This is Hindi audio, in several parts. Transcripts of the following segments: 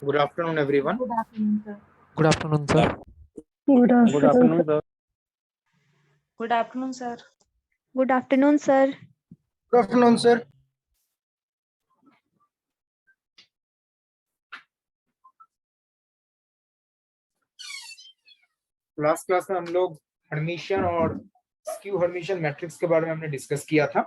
Good afternoon, everyone. Good afternoon, sir. Good afternoon, sir. Good Good afternoon, sir. Good afternoon, sir. Good afternoon, sir. Good afternoon, sir. Last class में हम लोग हर्मिशियन और स्क्यू हर्मिशियन मैट्रिक्स के बारे में हमने डिस्कस किया था,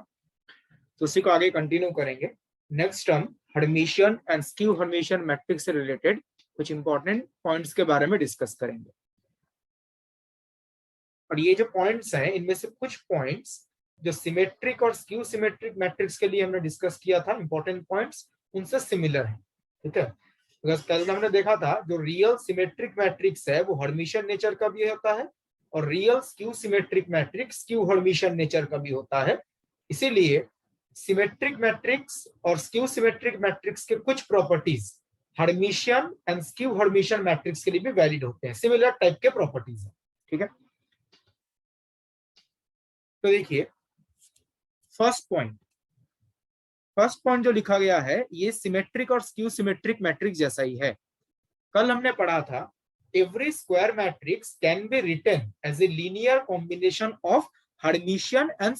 तो उसी को आगे कंटिन्यू करेंगे। नेक्स्ट हम Hermitian and skew Hermitian matrix से रिलेटेड कुछ इंपॉर्टेंट पॉइंट्स के बारे में डिस्कस करेंगे। और ये जो पॉइंट्स हैं, इनमें से कुछ पॉइंट्स जो सिमेट्रिक और स्क्यू सिमेट्रिक मैट्रिक्स के लिए हमने डिस्कस किया था, इंपॉर्टेंट पॉइंट्स उनसे सिमिलर है। ठीक है, कल हमने देखा था जो रियल सिमेट्रिक मैट्रिक्स है वो हर्मिशियन नेचर का भी होता है और real skew symmetric matrix skew Hermitian nature का भी होता है। इसीलिए सिमेट्रिक मैट्रिक्स और स्क्यू सिमेट्रिक मैट्रिक्स के कुछ properties Hermitian and skew Hermitian matrix के लिए भी वैलिड होते हैं, सिमिलर टाइप के प्रॉपर्टीज है। ठीक है, तो देखिए फर्स्ट पॉइंट जो लिखा गया है ये सिमेट्रिक और स्क्यू सिमेट्रिक मैट्रिक्स जैसा ही है। कल हमने पढ़ा था every square matrix can be written as a linear combination of Hermitian and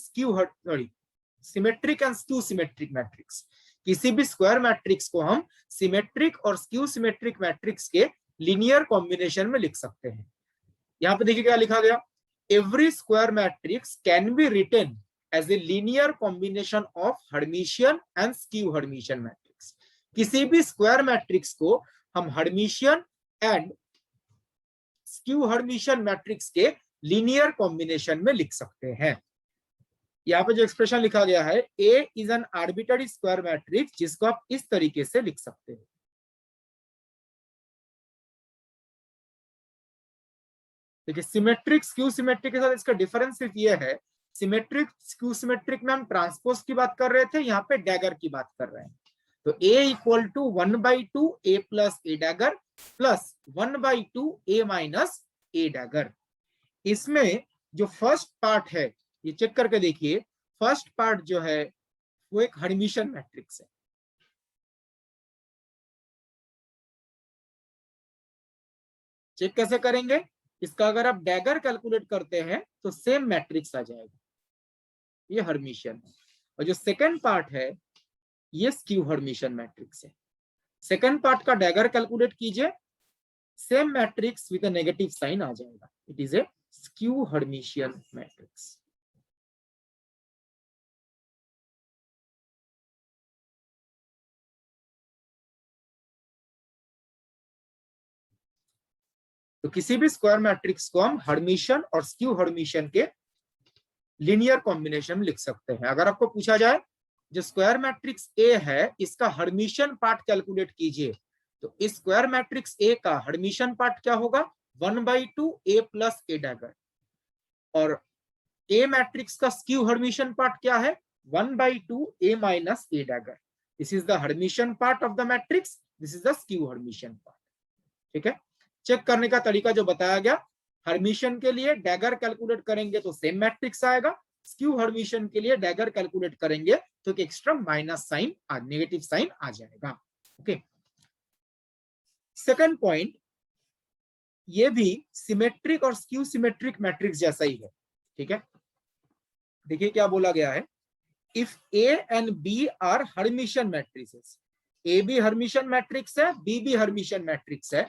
symmetric and skew symmetric matrix. किसी भी स्क्वायर मैट्रिक्स को हम सिमेट्रिक और स्क्यू सिमेट्रिक मैट्रिक्स के लीनियर कॉम्बिनेशन में लिख सकते हैं। यहां पे देखिए क्या लिखा गया, every square matrix can be written as a linear combination of Hermitian and skew Hermitian matrix। किसी भी स्क्वायर मैट्रिक्स को हम Hermitian and skew Hermitian matrix के लीनियर कॉम्बिनेशन में लिख सकते हैं। यहाँ पे जो एक्सप्रेशन लिखा गया है, A is an arbitrary square matrix, जिसको आप इस तरीके से लिख सकते हैं। देखिए सिमेट्रिक स्क्यू सिमेट्रिक के साथ इसका डिफरेंस सिर्फ ये है, सिमेट्रिक स्क्यू सिमेट्रिक में हम ट्रांसपोज की बात कर रहे थे, यहाँ पे डैगर की बात कर रहे हैं। तो A equal to 1/2 A plus A dagger plus 1/2 A minus A dagger. इसमें जो फर्स्ट पार्ट है ये चेक करके देखिए, फर्स्ट पार्ट जो है वो एक हर्मिशियन मैट्रिक्स है। चेक कैसे करेंगे, इसका अगर आप डैगर कैलकुलेट करते हैं तो सेम मैट्रिक्स आ जाएगा, ये हर्मिशियन है। और जो सेकंड पार्ट है ये स्क्यू हर्मिशियन मैट्रिक्स है। सेकंड पार्ट का डैगर कैलकुलेट कीजिए, same matrix with a negative sign आ जाएगा, it is a skew Hermitian matrix. तो किसी भी स्क्वायर मैट्रिक्स को हम हर्मिशियन और स्क्यू हर्मिशियन के लीनियर कॉम्बिनेशन लिख सकते हैं। अगर आपको पूछा जाए जो स्क्वायर मैट्रिक्स ए है इसका हर्मिशियन पार्ट कैलकुलेट कीजिए, तो इस स्क्वायर मैट्रिक्स ए का हर्मिशियन पार्ट क्या होगा, 1/2 A प्लस ए डैगर। और ए मैट्रिक्स का स्क्यू हर्मिशियन पार्ट क्या है, 1/2 A minus A dagger. This is the Hermitian part of the matrix, this is the skew Hermitian part. ठीक है, चेक करने का तरीका जो बताया गया, हर्मिशियन के लिए डैगर कैलकुलेट करेंगे तो सेम मैट्रिक्स आएगा, स्क्यू हर्मिशियन के लिए डैगर कैलकुलेट करेंगे तो एक extra minus sign, negative sign आ जाएगा। ओके, सेकंड पॉइंट, ये भी सिमेट्रिक और स्क्यू सिमेट्रिक मैट्रिक्स जैसा ही है। ठीक है, देखिए क्या बोला गया है, if A and B are Hermitian matrices, A भी हर्मिशियन मैट्रिक्स है, B भी हर्मिशियन मैट्रिक्स है,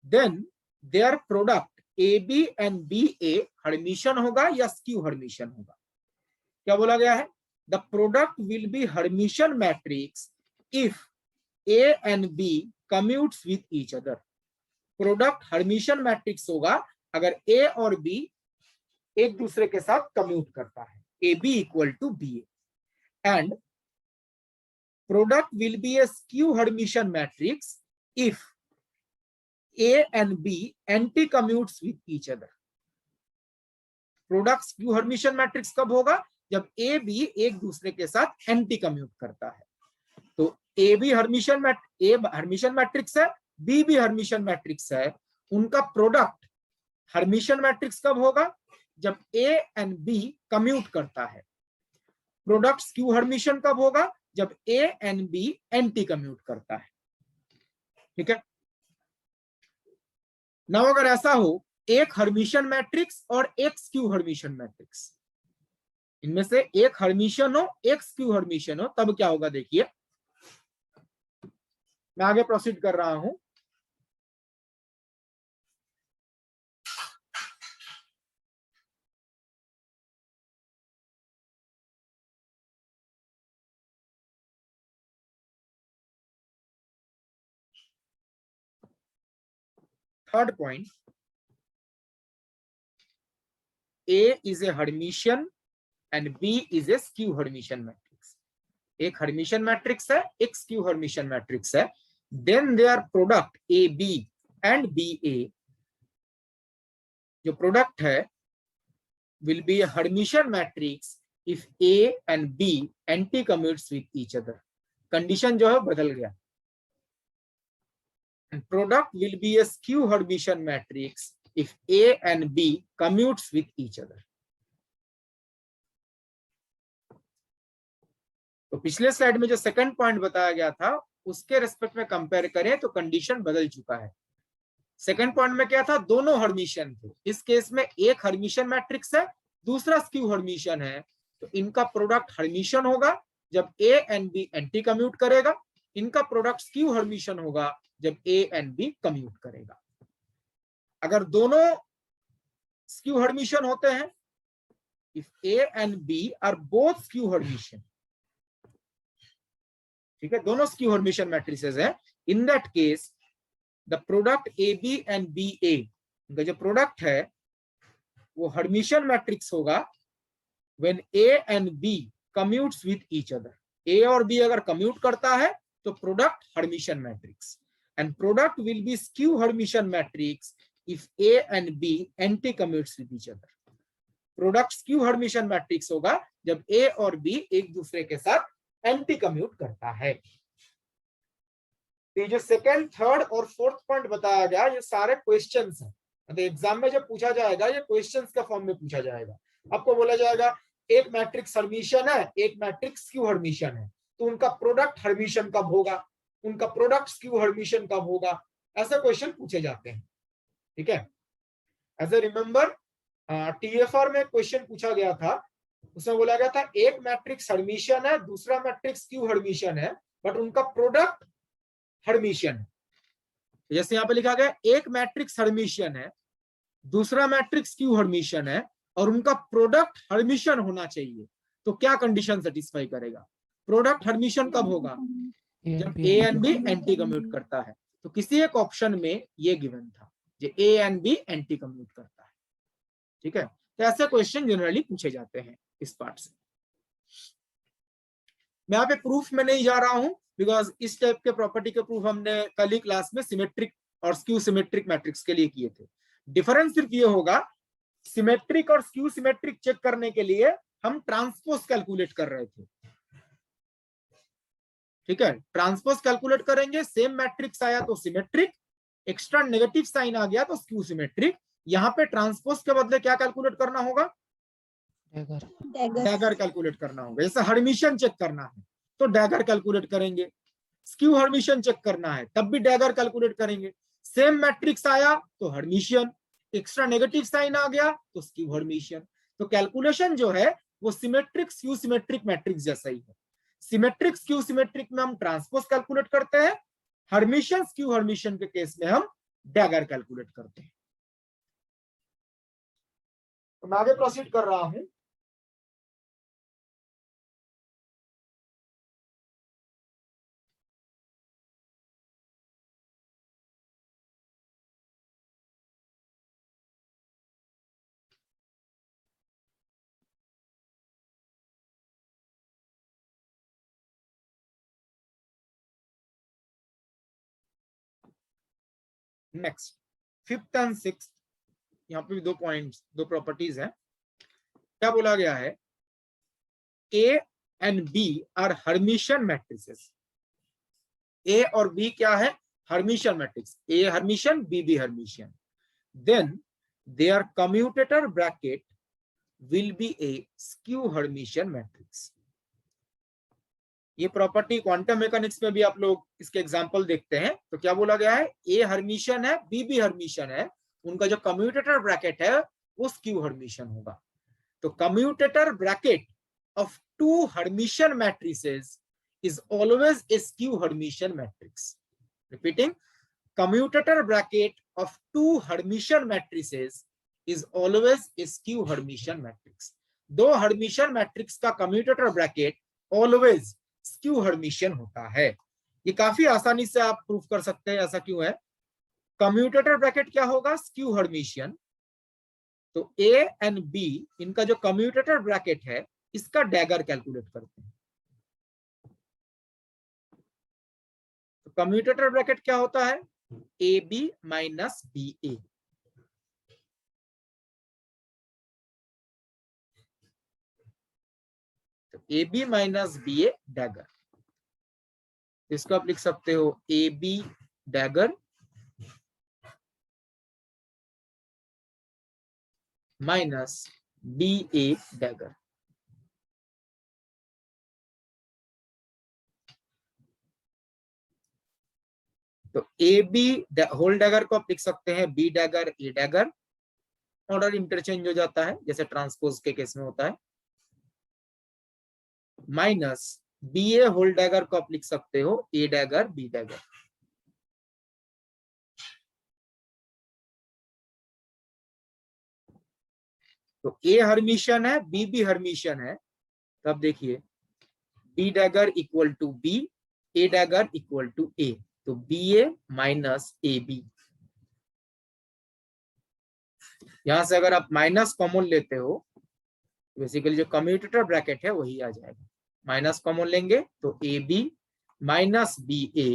then their product AB and BA Hermitian होगा या स्क्यू हर्मिशियन होगा। क्या बोला गया है, the product will be Hermitian matrix if A and B commutes with each other. Product Hermitian matrix होगा अगर A और B एक दूसरे के साथ कम्यूट करता है, AB equal to BA। And product will be a skew Hermitian matrix if A and B anti commutes with each other. Product skew Hermitian matrix कब होगा, जब A B एक दूसरे के साथ एंटी कम्यूट करता है। तो A भी हर्मिशियन मैट्रिक्स है, B भी हर्मिशियन मैट्रिक्स है, उनका प्रोडक्ट हर्मिशियन मैट्रिक्स कब होगा, जब A एंड B कम्यूट करता है। प्रोडक्ट स्क्यू हर्मिशियन कब होगा, जब A and B anti commute करता है। ठीक है। नाउ अगर ऐसा हो, एक हर्मिशियन मैट्रिक्स और एक स्क्यू हर्मिशियन मैट्रिक्स, इनमें से एक हर्मिशियन हो एक स्क्यू हर्मिशियन हो, तब क्या होगा देखिए। मैं आगे प्रोसीड कर रहा हूं। Third point, A is a Hermitian and B is a skew Hermitian matrix. एक हर्मिशियन मैट्रिक्स है, एक स्क्यू हर्मिशियन मैट्रिक्स है. Then their product A B and B A, जो प्रोडक्ट है will be a Hermitian matrix if A and B anti commutes with each other. Condition जो है बदल गया. And product will be a skew Hermitian matrix if A and B commutes with each other. तो पिछले स्लाइड में जो सेकंड पॉइंट बताया गया था उसके रेस्पेक्ट में कंपेयर करें तो कंडीशन बदल चुका है. सेकंड पॉइंट में क्या था, दोनों हर्मिशियन थे. इस केस में एक हर्मिशियन मैट्रिक्स है, दूसरा स्क्यू हर्मिशियन है, तो इनका प्रोडक्ट हर्मिशियन होगा जब A and B anti commute करेगा. इनका प्रोडक्ट स्क्यू हर्मिशियन होगा जब ए एंड बी कम्यूट करेगा. अगर दोनों स्क्यू हर्मिशियन होते हैं, if A and B are both skew Hermitian, ठीक है, दोनों स्क्यू हर्मिशियन मैट्रिसेस हैं, in that case the product A B and B A, इनका जो प्रोडक्ट है वो हर्मिशियन मैट्रिक्स होगा when A and B commutes with each other. A और बी अगर कम्यूट करता है तो product Hermitian matrix, and product will be skew Hermitian matrix if A and B anti commutes with each other. Product skew Hermitian matrix होगा जब ए और बी एक दूसरे के साथ एंटी कम्यूट करता है. तो ये जो सेकेंड, थर्ड और फोर्थ पॉइंट बताया गया, ये सारे क्वेश्चंस हैं. मतलब एग्जाम में जब पूछा जाएगा ये क्वेश्चंस का फॉर्म में पूछा जाएगा. आपको बोला जाएगा एक मैट्रिक्स हर्मिशियन है, एक मैट्रिक्स स्क्यू हर्मिशियन है, तो उनका प्रोडक्ट हर्मिशियन कब होगा, उनका प्रोडक्ट स्क्यू हर्मिशियन कब होगा, ऐसे क्वेश्चन पूछे जाते हैं. ठीक है. एज ए रिमेंबर, टीएफआर में क्वेश्चन पूछा गया था, उसमें बोला गया था एक मैट्रिक्स हर्मिशियन है, दूसरा मैट्रिक्स स्क्यू हर्मिशियन है, बट उनका प्रोडक्ट हर्मिशियन है. जैसे यहां पे लिखा गया एक मैट्रिक्स हर्मिशियन है, दूसरा मैट्रिक्स स्क्यू हर्मिशियन है, और उनका प्रोडक्ट हर्मिशियन होना चाहिए, तो क्या कंडीशन सेटिस्फाई करेगा? प्रोडक्ट हर्मिशियन कब होगा? जब A and B anti commute करता है. तो किसी एक ऑप्शन में ये गिवन था जो A and B anti commute करता है. ठीक है. तो ऐसे क्वेश्चन जनरली पूछे जाते हैं इस पार्ट से. मैं यहाँ पे प्रूफ में नहीं जा रहा हूं, बिकॉज इस टाइप के प्रॉपर्टी के प्रूफ हमने कल ही क्लास में सिमेट्रिक और स्क्यू सिमेट्रिक मैट्रिक्स के लिए किए थे. डिफरेंस सिर्फ ये होगा, सिमेट्रिक और स्क्यू सिमेट्रिक चेक करने के लिए हम ट्रांसपोज कैलकुलेट कर रहे थे. ठीक है. ट्रांसपोज कैलकुलेट करेंगे, सेम मैट्रिक्स आया तो सिमेट्रिक, एक्स्ट्रा नेगेटिव साइन आ गया तो स्क्यू सिमेट्रिक. यहाँ पे ट्रांसपोज के बदले क्या कैलकुलेट करना होगा? डैगर कैलकुलेट करना होगा. जैसे हर्मिशियन चेक करना है तो डैगर कैलकुलेट करेंगे, स्क्यू हर्मिशियन चेक करना है तब भी डैगर कैलकुलेट करेंगे. सेम मैट्रिक्स आया तो हर्मिशियन, एक्स्ट्रा नेगेटिव साइन आ गया तो स्क्यू हर्मिशियन. तो कैलकुलेशन जो है वो सिमेट्रिक स्क्यू सिमेट्रिक मैट्रिक्स जैसा ही है. सिमेट्रिक स्क्यू सिमेट्रिक में हम ट्रांसपोज कैलकुलेट करते हैं, हर्मिशियन स्क्यू हर्मिशियन के केस में हम डैगर कैलकुलेट करते हैं. तो मैं आगे प्रोसीड कर रहा हूं. नेक्स्ट, फिफ्थ एंड सिक्स्थ, यहाँ पे भी दो पॉइंट्स, दो प्रॉपर्टीज हैं. क्या बोला गया है? A and B are Hermitian matrices. A और बी क्या है? Hermitian matrix. A Hermitian, B भी Hermitian. Then their commutator bracket will be a skew Hermitian matrix. ये प्रॉपर्टी क्वांटम मैकेनिक्स में भी आप लोग इसके एग्जांपल देखते हैं। तो क्या बोला गया है, ए हर्मिशियन है, बी भी हर्मिशियन है, उनका जो कम्यूटेटर ब्रैकेट है वो स्क्यू हर्मिशियन होगा। तो commutator bracket of two Hermitian matrices is always a skew Hermitian matrix. Repeating, commutator bracket of two Hermitian matrices is always a skew Hermitian matrix. दो Hermitian matrix का commutator bracket always skew Hermitian होता है। ये काफी आसानी से आप प्रूफ कर सकते हैं। ऐसा क्यों है? commutator bracket क्या होगा? skew Hermitian। तो A and B इनका जो commutator bracket है इसका डैगर कैलकुलेट करते हैं। कम्यूटेटर ब्रैकेट क्या होता है? A B minus B A. तो A B minus B A dagger, इसको आप लिख सकते हो A B dagger minus B A dagger. तो ए बी होल डैगर को आप लिख सकते हैं बी डैगर ए डैगर, ऑर्डर इंटरचेंज हो जाता है जैसे ट्रांसपोज के केस में होता है, माइनस बी ए होल डैगर को आप लिख सकते हो ए डैगर बी डैगर। तो ए हर्मिशियन है, बी भी हर्मिशियन है, तब देखिए B dagger equal to B, A dagger equal to A. तो B A minus A B, यहां से अगर आप माइनस कॉमन लेते हो बेसिकली जो कम्यूटेटर ब्रैकेट है वही आ जाएगा। माइनस कॉमन लेंगे तो A B minus B A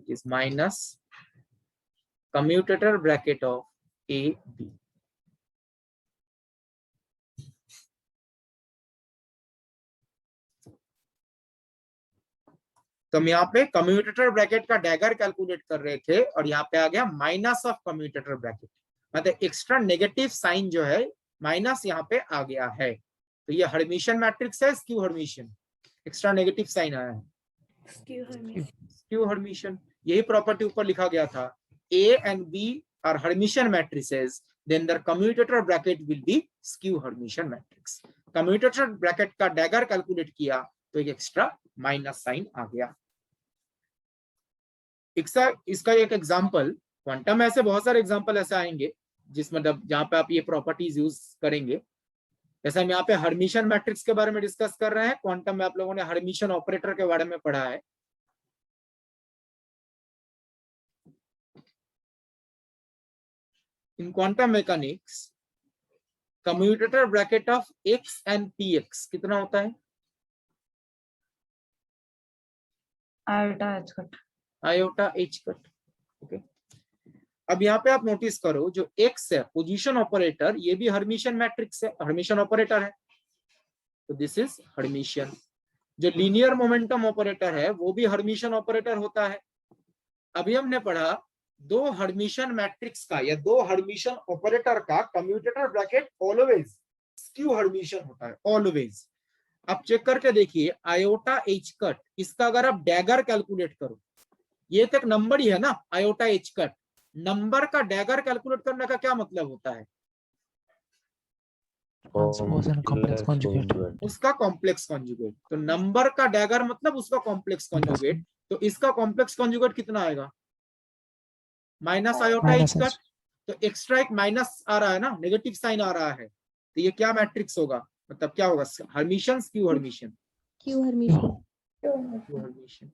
is minus commutator bracket of A B. तो हम यहाँ पे कम्यूटेटर ब्रैकेट का डैगर कैलकुलेट कर रहे थे और यहाँ पे आ गया माइनस ऑफ कम्यूटेटर ब्रैकेट, मतलब एक्स्ट्रा नेगेटिव साइन जो है माइनस यहाँ पे आ गया है। तो ये हर्मिशियन मैट्रिक्स है, skew Hermitian, extra negative sign आया है, स्क्यू हर्मिशियन। यही प्रॉपर्टी ऊपर लिखा गया था, A and B are Hermitian matrices then their commutator bracket will be skew Hermitian matrix. Commutator bracket का डैगर कैलकुलेट किया तो एक एक्स्ट्रा माइनस साइन आ गया। इसका एक एग्जांपल, क्वांटम में ऐसे बहुत सारे एग्जांपल ऐसे आएंगे जिसमें जहां पे आप ये प्रॉपर्टीज यूज करेंगे। जैसे हम यहाँ पे हर्मिशियन मैट्रिक्स के बारे में डिस्कस कर रहे हैं, क्वांटम में आप लोगों ने हर्मिशियन ऑपरेटर के बारे में पढ़ा है। इन quantum mechanics commutator bracket of x and P x कितना होता है? Iota h cut. ओके, अब यहाँ पे आप नोटिस करो जो एक्स है पोजीशन ऑपरेटर, ये भी हर्मिशियन मैट्रिक्स है, हर्मिशियन ऑपरेटर है, तो दिस इज हर्मिशियन। जो लीनियर मोमेंटम ऑपरेटर है वो भी हर्मिशियन ऑपरेटर होता है। अभी हमने पढ़ा दो हर्मिशियन मैट्रिक्स का या दो हर्मिशियन ऑपरेटर का commutator bracket always skew Hermitian होता है, ऑलवेज। आप चेक करके देखिए आयोटा एच कट, इसका अगर आप डैगर कैलकुलेट करो, ये तो एक नंबर ही है ना, आयोटा एच कट, नंबर का डैगर कैलकुलेट करने का क्या मतलब होता है? उसका कॉम्प्लेक्स कॉन्जुगेट। तो नंबर का डैगर मतलब उसका कॉम्प्लेक्स कॉन्जुगेट। तो इसका कॉम्प्लेक्स कॉन्जुगेट कितना आएगा? Minus iota h cut. तो एक्स्ट्रा एक माइनस आ रहा है ना, नेगेटिव साइन आ रहा है, तो ये क्या मैट्रिक्स होगा, मतलब क्या होगा? Hermitian skew Hermitian? Q Hermitian.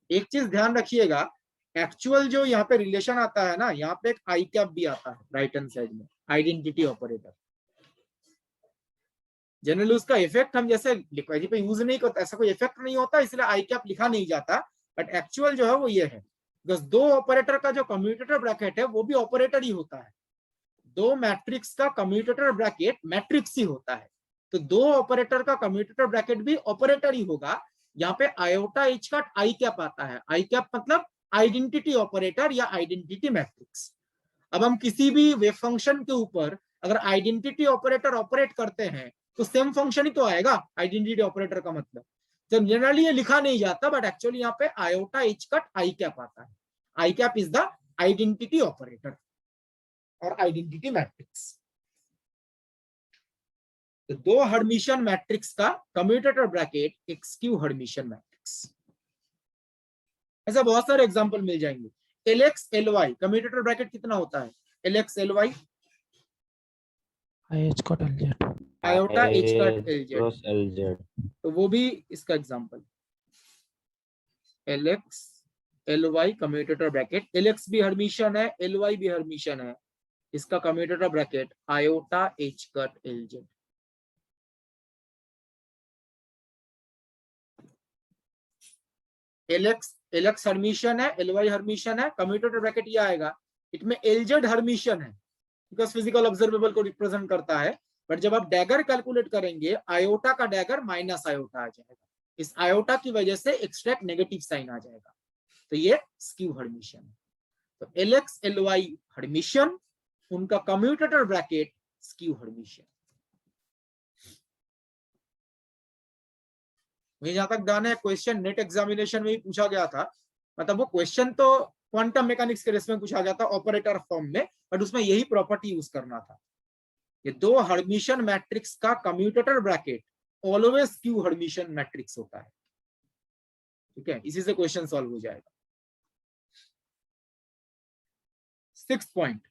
एक चीज ध्यान रखिएगा, एक्चुअल जो यहाँ पे रिलेशन आता है ना, यहाँ पे एक आई कैप भी आता है राइट हैंड साइड में, आइडेंटिटी ऑपरेटर। जनरली उसका इफेक्ट हम जैसे लिखवाई पे यूज नहीं करते, ऐसा कोई इफेक्ट नहीं होता, इसलिए आई कैप लिखा नहीं जाता, बट एक्चुअल जो है वो ये है। बस दो ऑपरेटर का जो कम्यूटेटर ब्रैकेट है वो भी ऑपरेटर ही होता है। दो मैट्रिक्स का कम्यूटेटर ब्रैकेट मैट्रिक्स ही होता है, तो दो ऑपरेटर का कम्यूटेटर ब्रैकेट भी ऑपरेटर ही होगा। यहाँ पे आयोटा एच का आई कैप आता है, आई कैप मतलब आइडेंटिटी ऑपरेटर या आइडेंटिटी मैट्रिक्स। अब हम किसी भी वेव फंक्शन के ऊपर अगर आइडेंटिटी ऑपरेटर ऑपरेट करते हैं तो सेम फंक्शन ही तो आएगा आइडेंटिटी ऑपरेटर का मतलब। जब जनरली ये लिखा नहीं जाता, बट एक्चुअली यहाँ पे iota h cut I cap आता है। I cap is the identity operator और आइडेंटिटी मैट्रिक्स। तो दो हर्मिशियन मैट्रिक्स का कम्यूटेटर ब्रैकेट एक स्क्यू हर्मिशियन मैट्रिक्स। ऐसा बहुत सारे एग्जांपल मिल जाएंगे। एलएक्स एलवाई कम्यूटेटर ब्रैकेट कितना होता है? L x L y h cut L z, iota h cut L z, cross L z. तो वो भी इसका example. L x L y commutator bracket, L x भी हर्मिशियन है, एलवाई भी हर्मिशियन है, इसका commutator bracket iota h cut L z. L x Hermitian है, एलवाई हर्मिशियन है, कम्यूटेटर ब्रैकेट ये आएगा। इसमें एलजेड हर्मिशियन है बिकॉज फिजिकल ऑब्जर्वेबल को रिप्रेजेंट करता है, बट जब आप डैगर कैलकुलेट करेंगे आयोटा का डैगर माइनस आयोटा आ जाएगा, इस आयोटा की वजह से एक्सट्रैक्ट नेगेटिव साइन आ जाएगा, तो ये स्क्यू हर्मिशियन है। तो एलएक्स एलवाई हर्मिशियन, उनका कम्यूटेटर ब्रैकेट स्क्यू हर्मिशियन। मुझे जहां तक ध्यान है क्वेश्चन नेट एग्जामिनेशन में ही पूछा गया था, मतलब वो क्वेश्चन तो क्वांटम मैकेनिक्स के रेस में पूछा गया था ऑपरेटर फॉर्म में, बट उसमें यही प्रॉपर्टी यूज करना था। ये दो हर्मिशियन मैट्रिक्स का commutator bracket always skew Hermitian matrix होता है। ठीक है, इसी से क्वेश्चन सॉल्व हो जाएगा। 6th point,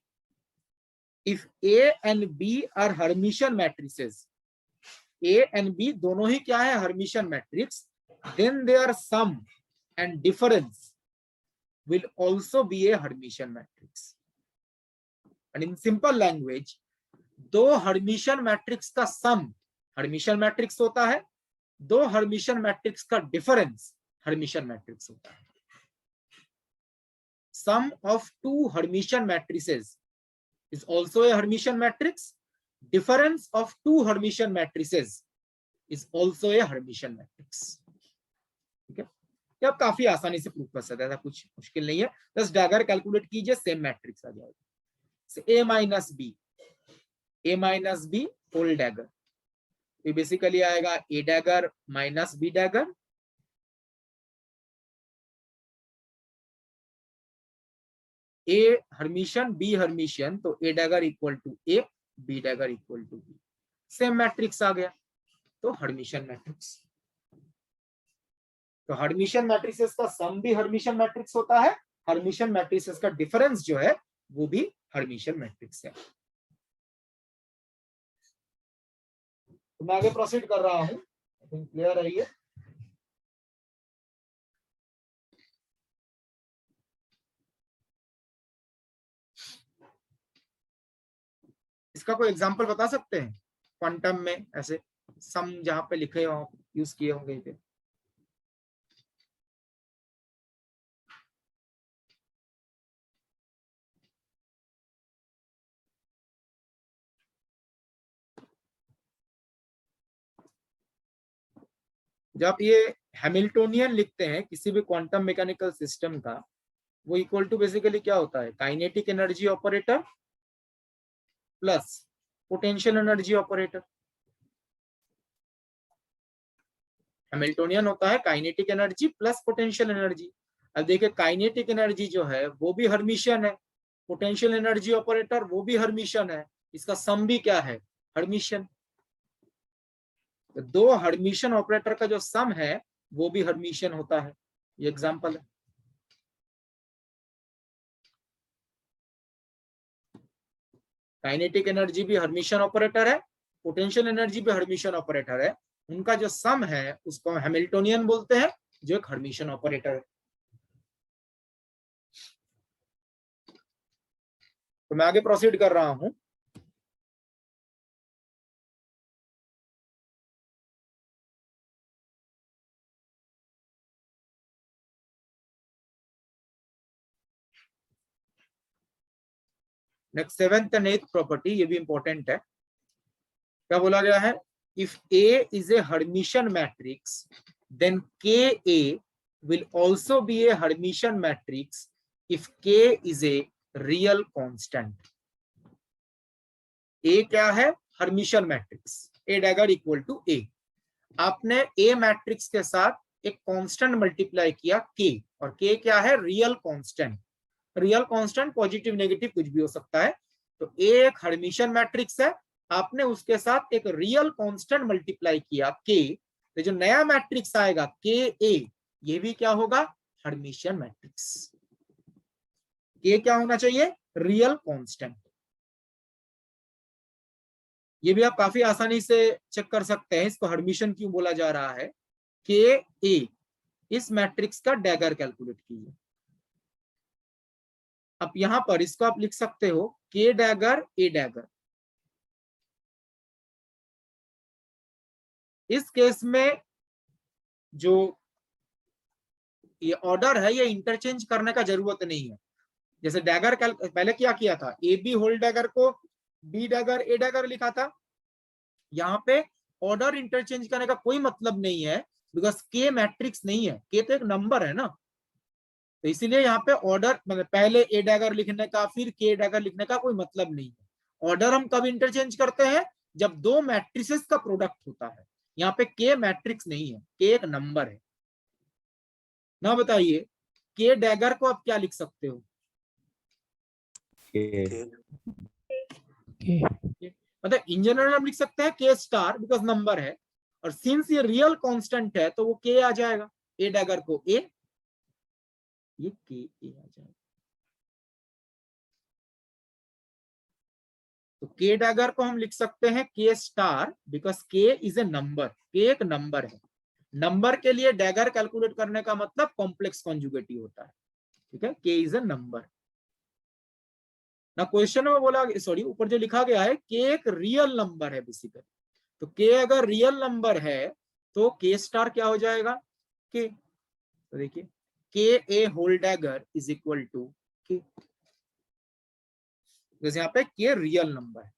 if A and B are Hermitian matrices, A and B दोनों ही क्या है? Hermitian matrix, then their sum and difference will also be a Hermitian matrix. And in simple language, दो हर्मिशियन मैट्रिक्स का सम हर्मिशियन मैट्रिक्स होता है, दो हर्मिशियन मैट्रिक्स का डिफरेंस हर्मिशियन मैट्रिक्स होता है। Sum of two Hermitian matrices is also a Hermitian matrix. Difference of two Hermitian matrices is also a Hermitian matrix. ठीक है, ये आप काफी आसानी से प्रूव कर सकते हैं, कुछ मुश्किल नहीं है, बस डैगर कैलकुलेट कीजिए, सेम मैट्रिक्स आ जाएगा। A minus B whole dagger, तो बेसिकली आएगा A dagger minus B dagger, A Hermitian B Hermitian, तो A dagger equal to A, B dagger equal to B, same matrix आ गया, तो हर्मिशियन मैट्रिक्स। तो हर्मिशियन मैट्रिसेस का सम भी हर्मिशियन मैट्रिक्स होता है, हर्मिशियन मैट्रिसेस का डिफरेंस जो है वो भी हर्मिशियन मैट्रिक्स है। तो मैं आगे प्रोसीड कर रहा हूं, आई थिंक क्लियर है ये। इसका कोई एग्जांपल बता सकते हैं क्वांटम में, ऐसे सम जहां पे लिखे हो यूज किए होंगे थे? जब ये हैमिल्टोनियन लिखते हैं किसी भी क्वांटम मैकेनिकल सिस्टम का, वो इक्वल टू बेसिकली क्या होता है? Kinetic energy operator plus potential energy operator. Hamiltonian होता है kinetic energy plus potential energy. अब देखिए काइनेटिक एनर्जी जो है वो भी हर्मिशियन है, पोटेंशियल एनर्जी ऑपरेटर वो भी हर्मिशियन है, इसका सम भी क्या है? हर्मिशियन। तो दो हर्मिशियन ऑपरेटर का जो सम है वो भी हर्मिशियन होता है, ये एग्जांपल है। काइनेटिक एनर्जी भी हर्मिशियन ऑपरेटर है, पोटेंशियल एनर्जी भी हर्मिशियन ऑपरेटर है, उनका जो सम है उसको हम हैमिल्टोनियन बोलते हैं, जो एक हर्मिशियन ऑपरेटर है। तो मैं आगे प्रोसीड कर रहा हूं। Next 7th and 8th property, ये भी इंपॉर्टेंट है। क्या बोला गया है? If A is a Hermitian matrix then K A will also be a Hermitian matrix if K is a real constant. A क्या है, Hermitian matrix, A dagger equal to A. आपने ए मैट्रिक्स के साथ एक कांस्टेंट मल्टीप्लाई किया के, और के क्या है, real constant. Real constant positive negative कुछ भी हो सकता है। तो ए एक हर्मिशन मैट्रिक्स है, आपने उसके साथ एक रियल कांस्टेंट मल्टीप्लाई किया के, तो जो नया मैट्रिक्स आएगा के ए, ये भी क्या होगा, हर्मिशन मैट्रिक्स। के क्या होना चाहिए, रियल कांस्टेंट। ये भी आप काफी आसानी से चेक कर सकते हैं इसको हर्मिशन क्यों बोला जा रहा है। के ए, इस मैट्रिक्स का डैगर कैलकुलेट कीजिए। अब यहां पर इसको आप लिख सकते हो के डैगर ए डैगर। इस केस में जो ये ऑर्डर है, ये इंटरचेंज करने का जरूरत नहीं है। जैसे डैगर पहले क्या किया था, ए बी होल डैगर को बी डैगर ए डैगर लिखा था। यहाँ पे ऑर्डर इंटरचेंज करने का कोई मतलब नहीं है, बिकॉज के मैट्रिक्स नहीं है, के तो एक नंबर है ना। तो इसीलिए यहाँ पे ऑर्डर मतलब पहले ए डैगर लिखने का फिर के डैगर लिखने का कोई मतलब नहीं है। ऑर्डर हम कब इंटरचेंज करते हैं, जब दो मैट्रिसेस का प्रोडक्ट होता है। यहाँ पे के मैट्रिक्स नहीं है, के एक नंबर है ना। बताइए के डैगर को आप क्या लिख सकते हो, मतलब इन जनरल हम लिख सकते हैं के स्टार, बिकॉज नंबर है, और सिंस ये रियल कांस्टेंट है तो वो के आ जाएगा। ए डैगर को ए, ये के ए आ जाएगा। तो के डैगर को हम लिख सकते हैं के स्टार, बिकॉज के इज ए नंबर, के एक नंबर है। नंबर के लिए डैगर कैलकुलेट करने का मतलब कॉम्प्लेक्स कॉन्जुगेटिव होता है, ठीक है। के इज ए नंबर ना। क्वेश्चन में बोला, सॉरी ऊपर जो लिखा गया है के एक रियल नंबर है बेसिकली। तो के अगर रियल नंबर है तो के स्टार क्या हो जाएगा, के। तो देखिए K A whole dagger is equal to K, जैसे यहाँ पे के रियल नंबर है।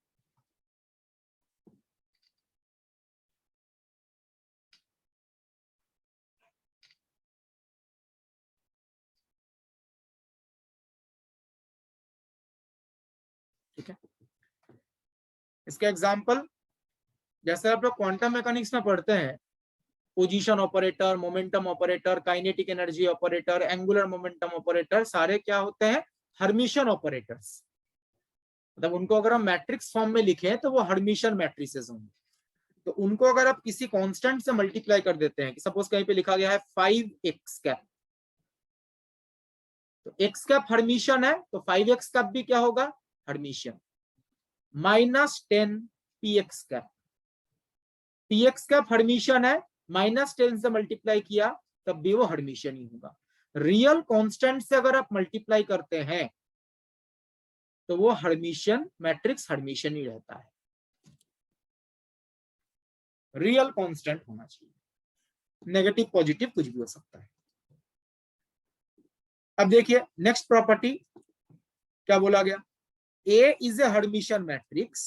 ठीक है, इसका एग्जांपल जैसे आप लोग क्वांटम मैकेनिक्स में पढ़ते हैं, position operator, momentum operator, kinetic energy operator, angular momentum operator, सारे क्या होते हैं, हर्मिशन ऑपरेटर्स। मतलब उनको अगर हम मैट्रिक्स फॉर्म में लिखें तो वो हर्मिशन मैट्रिसेस होंगे। तो उनको अगर आप किसी कांस्टेंट से मल्टीप्लाई कर देते हैं, कि सपोज कहीं पे लिखा गया है 5x कैप, तो x कैप हर्मिशन है, तो 5x कैप भी क्या होगा, Hermitian. -10 px cap, px cap Hermitian है, -10 से मल्टीप्लाई किया तब भी वो हर्मिशन ही होगा। रियल कांस्टेंट से अगर आप मल्टीप्लाई करते हैं तो वो हर्मिशन मैट्रिक्स हर्मिशन ही रहता है। रियल कांस्टेंट होना चाहिए, नेगेटिव पॉजिटिव कुछ भी हो सकता है। अब देखिए नेक्स्ट प्रॉपर्टी क्या बोला गया, A is a Hermitian matrix,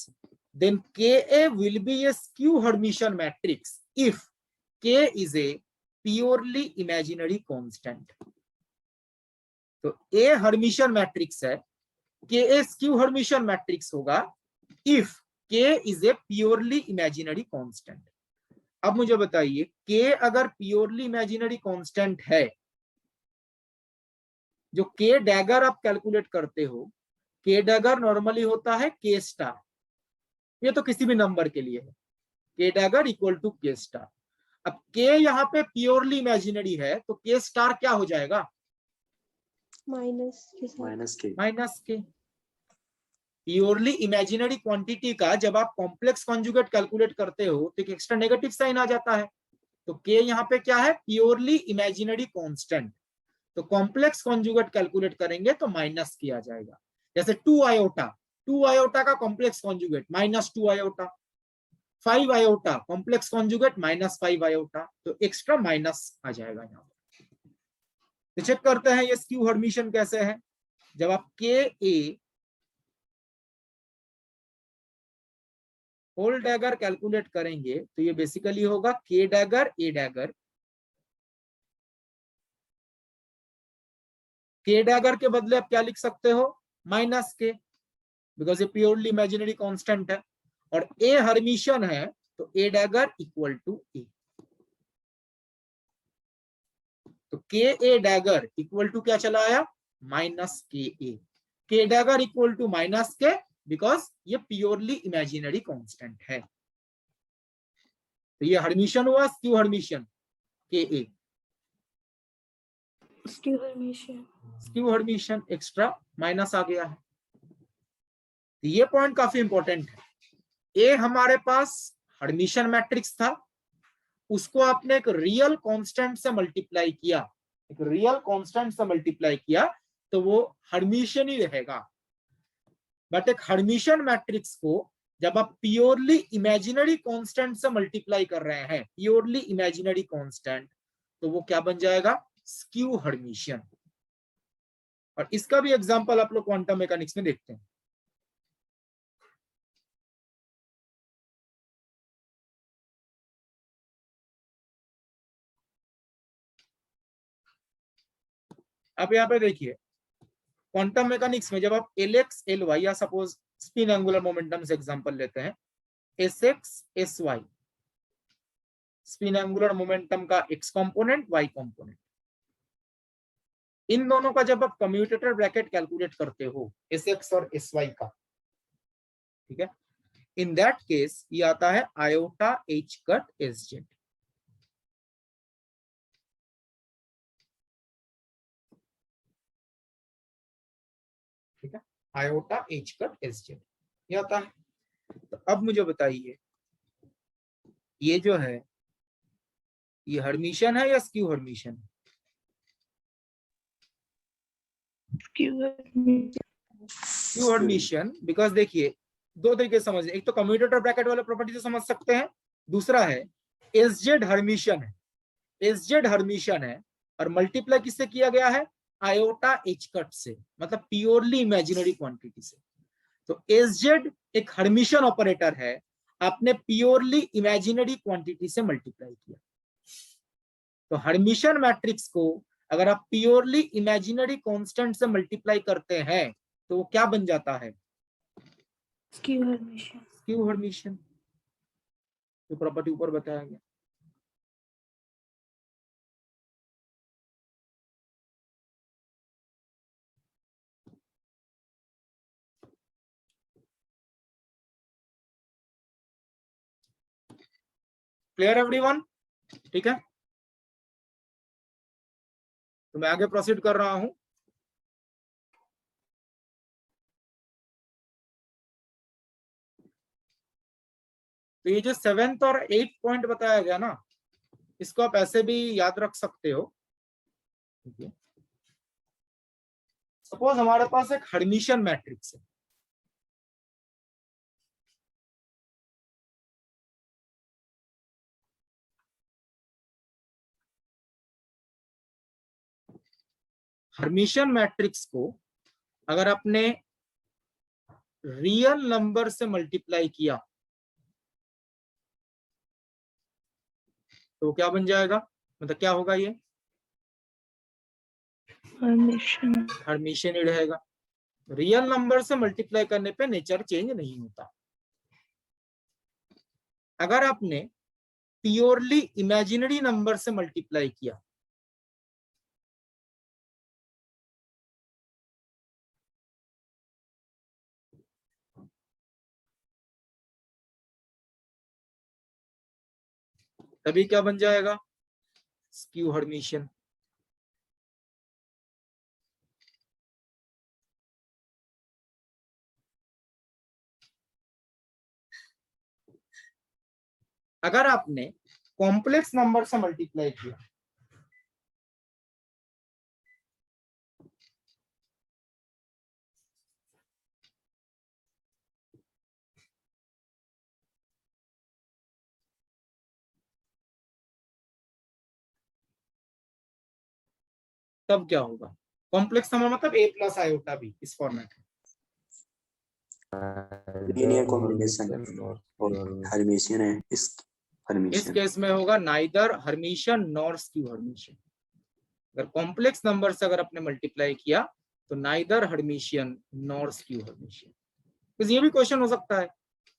then Ka will be a skew Hermitian matrix if K is a purely imaginary constant. तो A Hermitian matrix है, Ka skew Hermitian matrix होगा if K is a purely imaginary constant. अब मुझे बताइए K अगर प्योरली इमेजिनरी कांस्टेंट है, जो K डैगर आप कैलकुलेट करते हो, के डैगर नॉर्मली होता है के स्टार, ये तो किसी भी नंबर के लिए है, के डैगर इक्वल टू के स्टार। अब के यहाँ पे प्योरली इमेजिनरी है तो के स्टार क्या हो जाएगा, माइनस के। प्योरली इमेजिनरी क्वांटिटी का जब आप कॉम्प्लेक्स कॉन्जुगेट कैलकुलेट करते हो तो एक एक्स्ट्रा नेगेटिव साइन आ जाता है। तो के यहाँ पे क्या है, प्योरली इमेजिनरी कांस्टेंट, तो कॉम्प्लेक्स कॉन्जुगेट कैलकुलेट करेंगे तो माइनस किया जाएगा। जैसे 2 आयोटा का complex conjugate -2 iota, 5 iota complex conjugate -5 iota, तो एक्स्ट्रा माइनस आ जाएगा यहाँ पर। तो चेक करते हैं ये स्क्यू हर्मिशन कैसे है। जब आप के ए होल डैगर कैलकुलेट करेंगे तो ये बेसिकली होगा के डैगर ए डैगर। के डैगर के बदले आप क्या लिख सकते हो, -k, बिकॉज ये प्योरली इमेजिनरी कांस्टेंट है। और ए हर्मिशन है तो A dagger equal to A, तो के ए डैगर इक्वल टू क्या चला आया, minus K dagger equal to minus K, because ये प्योरली इमेजिनरी कांस्टेंट है। तो ये हर्मिशन हुआ, skew Hermitian K A, skew Hermitian, skew Hermitian extra minus आ गया है। तो ये पॉइंट काफी इंपॉर्टेंट है। ए हमारे पास हर्मिशन मैट्रिक्स था, उसको आपने एक रियल कांस्टेंट से मल्टीप्लाई किया, एक रियल कांस्टेंट से मल्टीप्लाई किया तो वो हर्मिशन ही रहेगा। बट एक हर्मिशन मैट्रिक्स को जब आप प्योरली इमेजिनरी कांस्टेंट से मल्टीप्लाई कर रहे हैं, प्योरली इमेजिनरी कांस्टेंट, तो वो क्या बन जाएगा, स्क्यू हर्मिशन। और इसका भी एग्जांपल आप लोग क्वांटम मैकेनिक्स में देखते हैं। आप यहाँ पे देखिए क्वांटम मैकेनिक्स में जब आप Lx Ly या सपोज स्पिन एंगुलर मोमेंटम से एग्जांपल लेते हैं, Sx Sy spin angular momentum का x कंपोनेंट y कंपोनेंट, इन दोनों का जब आप कम्यूटेटर ब्रैकेट कैलकुलेट करते हो Sx और Sy का, ठीक है, इन दैट केस ये आता है आयोटा h कट Sz। ठीक है, आयोटा h कट Sz ये आता है। तो अब मुझे बताइए ये जो है ये हर्मिशन है या स्क्यू हर्मिशन है? स्क्यू हर्मिशन, बिकॉज देखिए दो तरीके से समझ, एक तो कम्यूटेटर ब्रैकेट वाले प्रॉपर्टी से समझ सकते हैं, दूसरा है Sz हर्मिशन है, Sz हर्मिशन है और मल्टीप्लाई किससे किया गया है, आयोटा h कट से, मतलब प्योरली इमेजिनरी क्वांटिटी से। तो Sz एक हर्मिशन ऑपरेटर है, आपने प्योरली इमेजिनरी क्वांटिटी से मल्टीप्लाई किया। तो हर्मिशन मैट्रिक्स को अगर आप प्योरली इमेजिनरी कांस्टेंट से मल्टीप्लाई करते हैं तो वो क्या बन जाता है, स्क्यू हर्मिशन। Skew Hermitian. तो प्रॉपर्टी ऊपर बताया गया। Clear everyone? ठीक है, तो मैं आगे प्रोसीड कर रहा हूं। तो ये जो 7th और 8th पॉइंट बताया गया ना, इसको आप ऐसे भी याद रख सकते हो। सपोज हमारे पास एक हर्मिशन मैट्रिक्स है, हर्मिशन मैट्रिक्स को अगर आपने रियल नंबर से मल्टीप्लाई किया तो क्या बन जाएगा, मतलब क्या होगा, ये हर्मिशन ही रहेगा। रियल नंबर से मल्टीप्लाई करने पे नेचर चेंज नहीं होता। अगर आपने प्योरली इमेजिनरी नंबर से मल्टीप्लाई किया तभी क्या बन जाएगा, स्क्यू हर्मिशन। अगर आपने कॉम्प्लेक्स नंबर से मल्टीप्लाई किया तब क्या होगा, कॉम्प्लेक्स नंबर मतलब a प्लस आयोटा b, इस फॉर्मेट में। लीनियर कॉम्बिनेशन और हर्मिशन है, इस हर्मिशन केस में होगा neither Hermitian nor skew Hermitian. अगर कॉम्प्लेक्स नंबर से अगर आपने मल्टीप्लाई किया तो neither Hermitian nor skew Hermitian. तो ये भी क्वेश्चन हो सकता है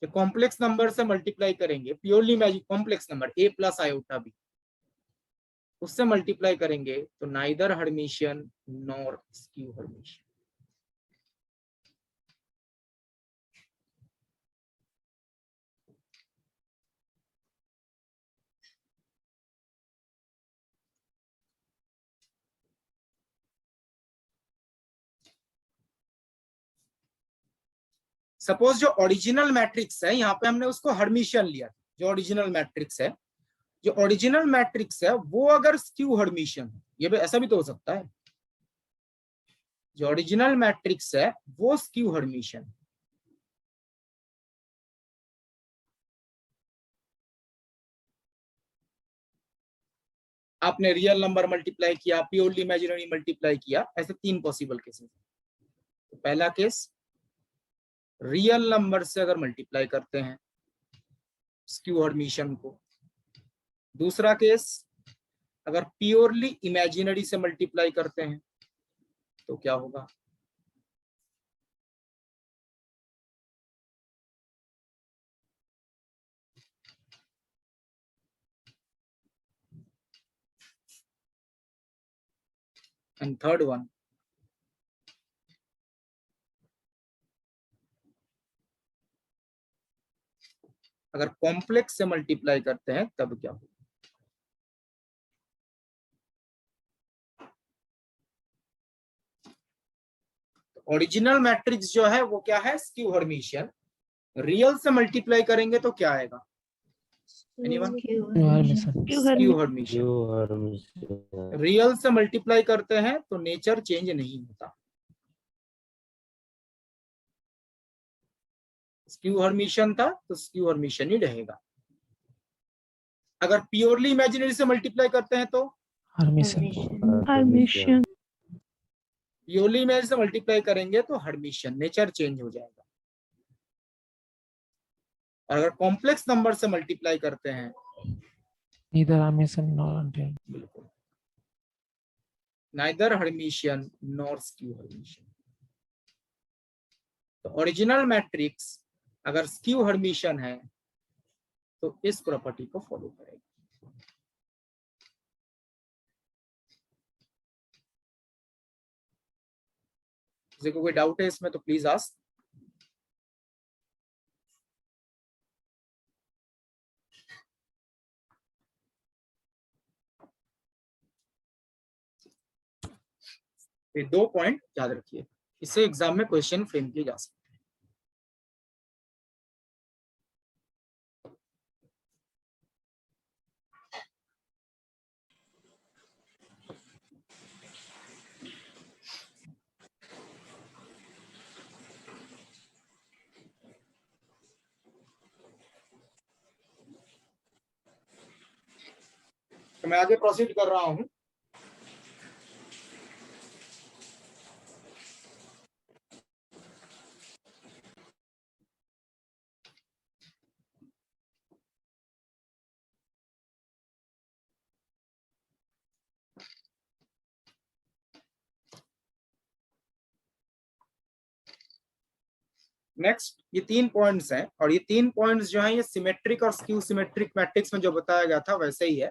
कि कॉम्प्लेक्स नंबर से मल्टीप्लाई करेंगे, purely magic complex number a plus iota b, उससे मल्टीप्लाई करेंगे तो neither Hermitian nor skew Hermitian. Suppose जो ओरिजिनल मैट्रिक्स है, यहाँ पे हमने उसको हर्मिशियन लिया, जो ओरिजिनल मैट्रिक्स है, जो ओरिजिनल मैट्रिक्स है वो अगर स्क्यू हर्मिशियन है, ये भी ऐसा भी तो हो सकता है, जो ओरिजिनल मैट्रिक्स है वो स्क्यू हर्मिशियन। आपने रियल नंबर मल्टीप्लाई किया, प्योरली इमेजिनरी मल्टीप्लाई किया, ऐसे 3 पॉसिबल केसेस। तो पहला केस, रियल नंबर से अगर मल्टीप्लाई करते हैं स्क्यू हर्मिशियन को। दूसरा केस, अगर प्योरली इमेजिनरी से मल्टीप्लाई करते हैं तो क्या होगा। एंड थर्ड वन, अगर कॉम्प्लेक्स से मल्टीप्लाई करते हैं तब क्या होगा। ओरिजिनल मैट्रिक्स जो है वो क्या है, स्क्यू हर्मिशियन। रियल से मल्टीप्लाई करेंगे तो क्या आएगा, एनीवन? Skew Hermitian. रियल से मल्टीप्लाई करते हैं तो नेचर चेंज नहीं होता, स्क्यू हर्मिशियन था तो स्क्यू हर्मिशियन ही रहेगा। अगर प्योरली इमेजिनरी से मल्टीप्लाई करते हैं तो हर्मिशियन। प्योरली इमेजिनरी से मल्टीप्लाई करेंगे तो हर्मिशियन, नेचर चेंज हो जाएगा। और अगर कॉम्प्लेक्स नंबर से मल्टीप्लाई करते हैं neither Hermitian nor untamed. बिल्कुल, neither Hermitian nor skew Hermitian. तो ओरिजिनल मैट्रिक्स अगर स्क्यू हर्मिशियन है तो इस प्रॉपर्टी को फॉलो करेगा। किसी को कोई डाउट है इसमें तो प्लीज आस्क। ये 2 पॉइंट याद रखिए, इससे एग्जाम में क्वेश्चन फ्रेम किए जा सकते हैं। तो मैं आगे प्रोसीड कर रहा हूं। नेक्स्ट, ये 3 पॉइंट्स हैं और ये 3 पॉइंट्स जो हैं ये सिमेट्रिक और स्क्यू सिमेट्रिक मैट्रिक्स में जो बताया गया था वैसे ही है।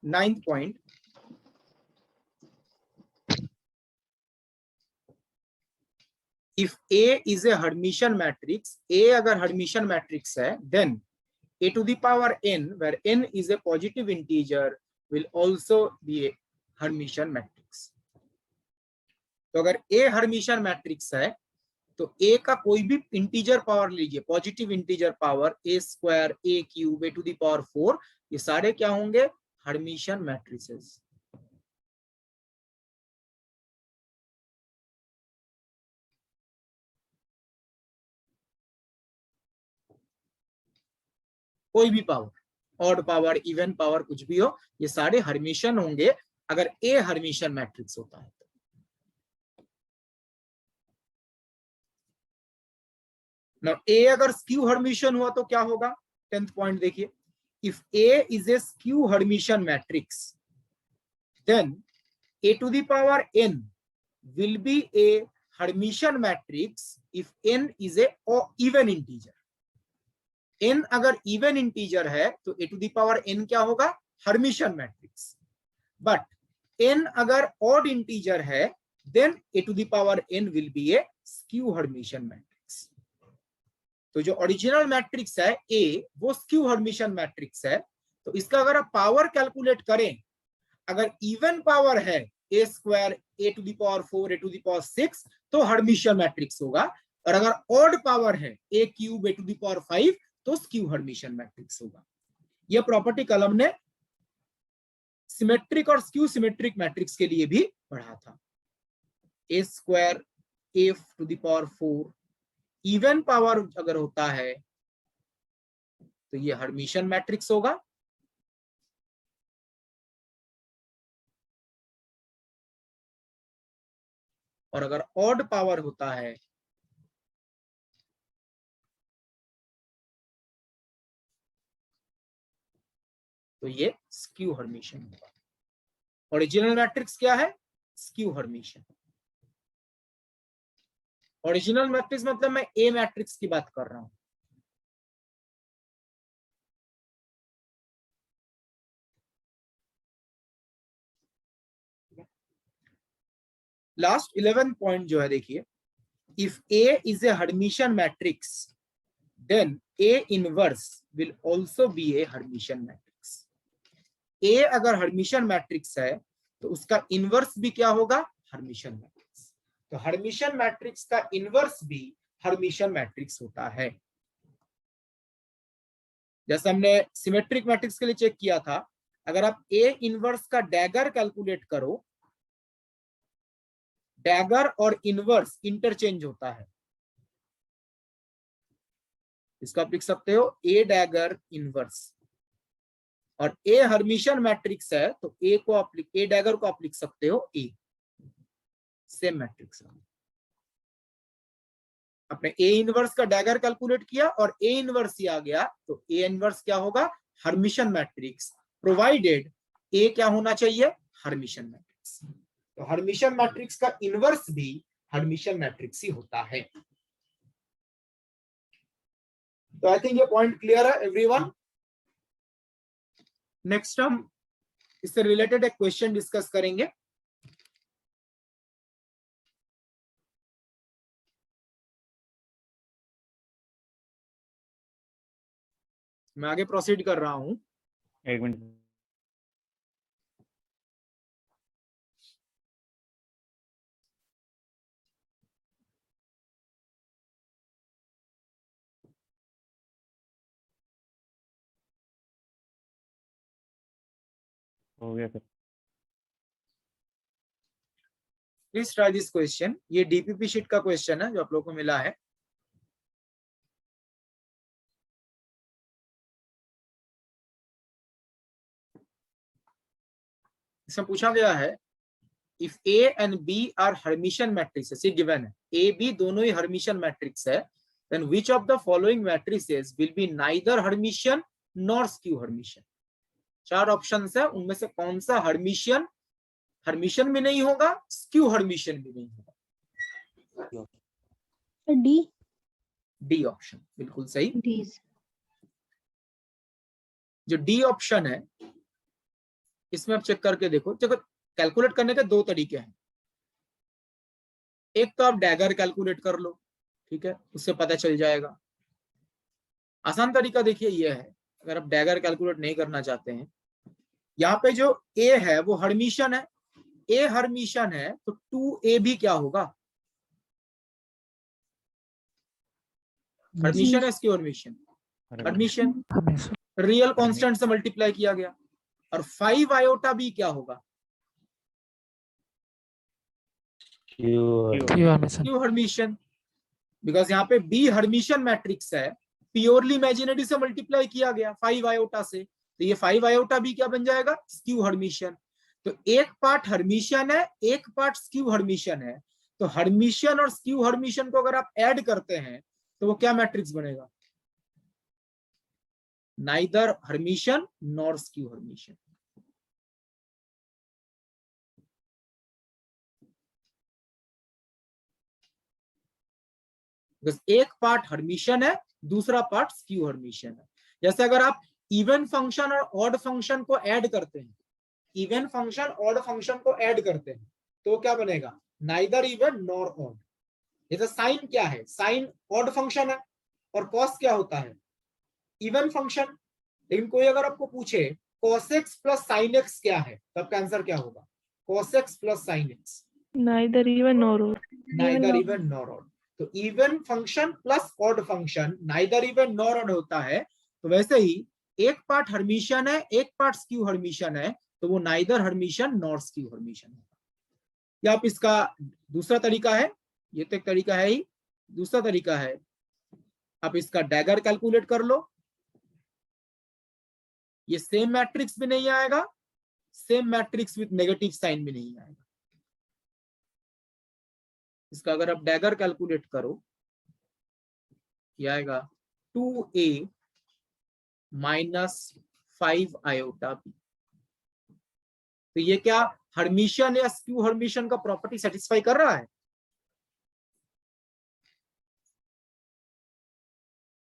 9th point, if A is a Hermitian matrix, A अगर हर्मिशियन मैट्रिक्स है, then A to the power n where n is a positive integer will also be a Hermitian matrix. तो अगर A हर्मिशियन मैट्रिक्स है तो A का कोई भी इंटीजर पावर लीजिए, positive integer power a square, a cube, a to the power 4, ये सारे क्या होंगे, हर्मिशियन मैट्रिसेस। कोई भी power, odd power, even power, कुछ भी हो, ये सारे हर्मिशियन होंगे अगर A हर्मिशियन मैट्रिक्स होता है। Now, A अगर स्क्यू हर्मिशियन हुआ तो क्या होगा, 10th पॉइंट देखिए, if A is a skew Hermitian matrix then A to the power n will be a Hermitian matrix if n is a even integer. n अगर इवन इंटीजर है तो a to the power n क्या होगा, हर्मिशियन मैट्रिक्स। बट n अगर ऑड इंटीजर है then a to the power n will be a skew Hermitian matrix. तो जो ओरिजिनल मैट्रिक्स है a वो स्क्यू हर्मिशियन मैट्रिक्स है। तो इसका अगर आप पावर कैलकुलेट करें, अगर इवन पावर है a square a to the power 4 a to the power 6 तो हर्मिशियन मैट्रिक्स होगा, और अगर ऑड पावर है a cube a to the power 5 तो स्क्यू हर्मिशियन मैट्रिक्स होगा। यह प्रॉपर्टी कलम ने सिमेट्रिक और स्क्यू सिमेट्रिक मैट्रिक्स के लिए भी पढ़ा था। a square a to the power 4 even power अगर होता है तो ये हर्मिशियन मैट्रिक्स होगा, और अगर ऑड पावर होता है तो ये स्क्यू हर्मिशियन होगा। ओरिजिनल मैट्रिक्स क्या है, स्क्यू हर्मिशियन। ओरिजिनल मैट्रिक्स मतलब मैं ए मैट्रिक्स की बात कर रहा हूं। लास्ट 11 पॉइंट जो है देखिए, if A is a Hermitian matrix then A inverse will also be a Hermitian matrix. A अगर हर्मिशियन मैट्रिक्स है तो उसका इनवर्स भी क्या होगा, हर्मिशियन मैट्रिक्स। तो हर्मिशियन मैट्रिक्स का इनवर्स भी हर्मिशियन मैट्रिक्स होता है। जैसे हमने सिमेट्रिक मैट्रिक्स के लिए चेक किया था, अगर आप ए इनवर्स का डैगर कैलकुलेट करो, डैगर और इनवर्स इंटरचेंज होता है। इसको आप लिख सकते हो ए डैगर इनवर्स, और ए हर्मिशियन मैट्रिक्स है तो ए को आप ए डैगर को आप लिख सकते हो ए, सेम मैट्रिक्स है। आपने ए इनवर्स का डैगर कैलकुलेट किया और ए इनवर्स ही आ गया, तो ए इनवर्स क्या होगा, हर्मिशियन मैट्रिक्स, प्रोवाइडेड ए क्या होना चाहिए, हर्मिशियन मैट्रिक्स। तो हर्मिशियन मैट्रिक्स का इनवर्स भी हर्मिशियन मैट्रिक्स ही होता है। तो आई थिंक ये पॉइंट क्लियर है एवरीवन। नेक्स्ट हम इससे रिलेटेड एक क्वेश्चन डिस्कस करेंगे। मैं आगे प्रोसीड कर रहा हूं। एक मिनट, हो गया sir. Please try this question. ये डीपीपी शीट का क्वेश्चन है जो आप लोगों को मिला है। इसमें पूछा गया है, if A and B are Hermitian matrices, ये गिवन है, ए बी दोनों ही हर्मिशियन मैट्रिक्स है, then which of the following matrices will be neither Hermitian nor skew Hermitian. चार ऑप्शंस है, उनमें से कौन सा हर्मिशियन, हर्मिशियन भी नहीं होगा, स्क्यू हर्मिशियन भी नहीं होगा। डी। डी ऑप्शन बिल्कुल सही। डी। जो डी ऑप्शन है इसमें आप चेक करके देखो, देखो कैलकुलेट करने के दो तरीके हैं। एक तो आप डैगर कैलकुलेट कर लो, ठीक है, उससे पता चल जाएगा। आसान तरीका देखिए ये है, अगर आप डैगर कैलकुलेट नहीं करना चाहते हैं, यहाँ पे जो ए है वो हर्मिशियन है, ए हर्मिशियन है तो 2a भी क्या होगा, हर्मिशियन है, skew Hermitian, Hermitian. Real constant से मल्टीप्लाई किया गया, और 5 आयोटा बी क्या होगा, क्यू हर्मिशियन। बिकॉज यहाँ पे बी हर्मिशियन मैट्रिक्स है, प्योरली इमेजिनरी से मल्टीप्लाई किया गया 5 आयोटा से, तो ये 5 आयोटा बी क्या बन जाएगा, स्क्यू हर्मिशियन। तो एक पार्ट हर्मिशियन है, एक पार्ट स्क्यू हर्मिशियन है, तो हर्मिशियन और स्क्यू हर्मिशियन को अगर आप ऐड करते हैं तो वो क्या मैट्रिक्स बनेगा, neither Hermitian nor skew Hermitian. एक पार्ट हर्मिशियन है, दूसरा पार्ट स्क्यू हर्मिशियन है। जैसे अगर आप इवन फंक्शन और ऑड फंक्शन को ऐड करते हैं, इवन फंक्शन ऑड फंक्शन को ऐड करते हैं, तो क्या बनेगा? Neither even nor odd. जैसे साइन क्या है? साइन ऑड फंक्शन है और कॉस क्या होता है? Even function. लेकिन कोई अगर आपको पूछे cos x plus sine x क्या है, तब का आंसर क्या होगा? cos x plus sine x, Neither even nor odd. Neither even nor odd. तो even function plus odd function neither even nor odd होता है। तो वैसे ही एक पार्ट हर्मिशियन है, एक पार्ट स्क्यू हर्मिशियन है, तो वो neither Hermitian nor skew Hermitian होगा। या आप इसका दूसरा तरीका है, ये तो एक तरीका है ही, दूसरा तरीका है आप इसका डैगर कैलकुलेट कर लो। ये सेम मैट्रिक्स भी नहीं आएगा, same matrix with negative sign भी नहीं आएगा। इसका अगर आप डैगर कैलकुलेट करो, ये आएगा 2a माइनस 5 आयोटा b। तो ये क्या हर्मिशियन या स्क्यू हर्मिशियन का प्रॉपर्टी सेटिस्फाई कर रहा है?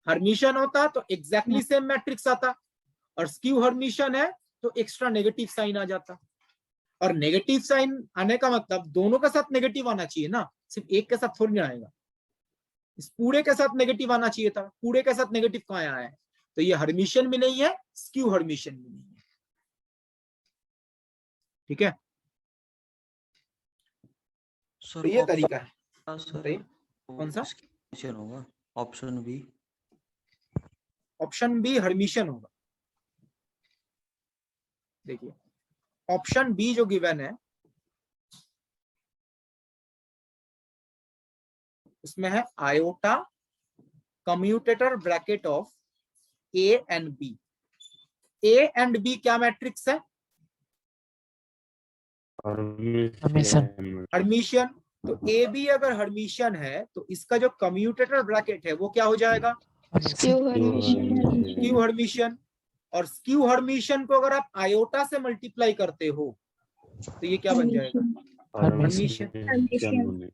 हर्मिशियन होता तो एग्जैक्टली सेम मैट्रिक्स आता, और स्क्यू हर्मिशियन है तो एक्स्ट्रा नेगेटिव साइन आ जाता। और नेगेटिव साइन आने का मतलब दोनों के साथ नेगेटिव आना चाहिए ना, सिर्फ एक के साथ थोड़ी ना आएगा। इस पूरे के साथ नेगेटिव आना चाहिए था, पूरे के साथ नेगेटिव कहाँ आया है? तो ये हर्मिशियन भी नहीं है, स्क्यू हर्मिशियन भी नहीं है। ठीक है, सर तो ये तरीका है। सर कौन सा होगा? Option B. Option B Hermitian होगा। देखिए ऑप्शन बी जो गिवन है उसमें है iota commutator bracket of A and B. A and B क्या मैट्रिक्स है? हर्मिशियन। तो ए बी अगर हर्मिशियन है तो इसका जो कम्यूटेटर ब्रैकेट है वो क्या हो जाएगा? Skew Hermitian. Skew Hermitian. और स्क्यू हर्मिशियन को अगर आप आयोटा से मल्टीप्लाई करते हो तो ये क्या बन जाएगा? हर्मिशियन।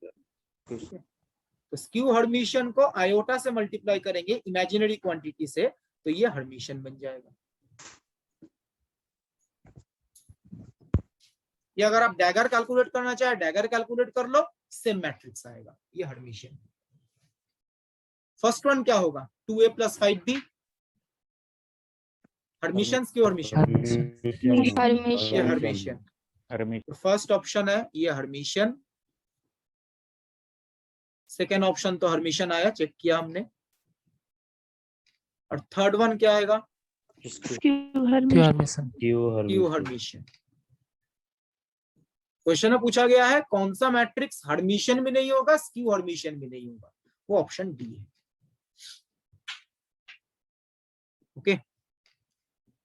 तो स्क्यू हर्मिशियन को आयोटा से मल्टीप्लाई करेंगे इमेजिनरी क्वांटिटी से, तो ये हर्मिशियन बन जाएगा। ये अगर आप डैगर कैलकुलेट करना चाहे डैगर कैलकुलेट कर लो, सेम मैट्रिक्स आएगा, ये हर्मिशियन। फर्स्ट वन क्या होगा? 2a plus 5b। Hermitian skew Hermitian? ये हर्मिशियन। तो फर्स्ट ऑप्शन है ये हर्मिशियन। सेकेंड ऑप्शन तो हर्मिशियन आया, चेक किया हमने। और थर्ड वन क्या आएगा? Skew Hermitian. Q Hermitian. Question में पूछा गया है कौन सा मैट्रिक्स हर्मिशियन भी नहीं होगा, स्क्यू हर्मिशियन भी नहीं होगा, वो ऑप्शन डी है। ओके,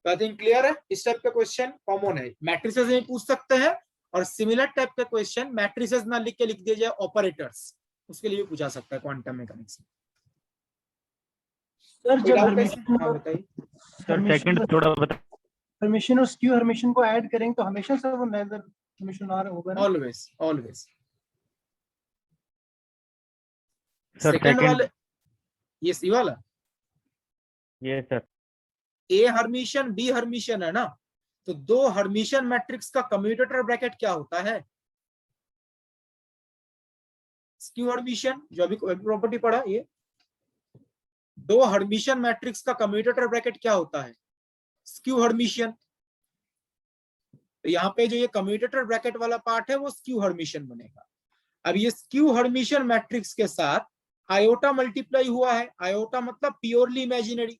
आई थिंक क्लियर है। इस टाइप का क्वेश्चन कॉमन है, मैट्रिसेस में पूछ सकते हैं, और सिमिलर टाइप का क्वेश्चन मैट्रिसेस ना लिख के लिख दिया जाए ऑपरेटर्स, उसके लिए भी पूछा सकता है क्वांटम मैकेनिक्स में। सर जब हाँ बताइए सर सेकंड थोड़ा बता। हर्मिशियन और स्क्यू हर्मिशियन को ऐड करेंगे तो हमेशा सर वो नेदर हर्मिशियन आ रहा होगा ना? Always always. सर सेकंड वाले ये सी वाला ये सर ए हर्मिशियन बी हर्मिशियन है ना, तो दो हर्मिशियन मैट्रिक्स का कम्यूटेटर ब्रैकेट क्या होता है? स्क्यू हर्मिशियन, जो अभी प्रॉपर्टी पढ़ा, ये दो हर्मिशियन मैट्रिक्स का कम्यूटेटर ब्रैकेट क्या होता है? Skew Hermitian. तो यहाँ पे जो ये कम्यूटेटर ब्रैकेट वाला पार्ट है वो स्क्यू हर्मिशियन बनेगा। अब ये स्क्यू हर्मिशियन मैट्रिक्स के साथ आयोटा मल्टीप्लाई हुआ है, आयोटा मतलब purely imaginary.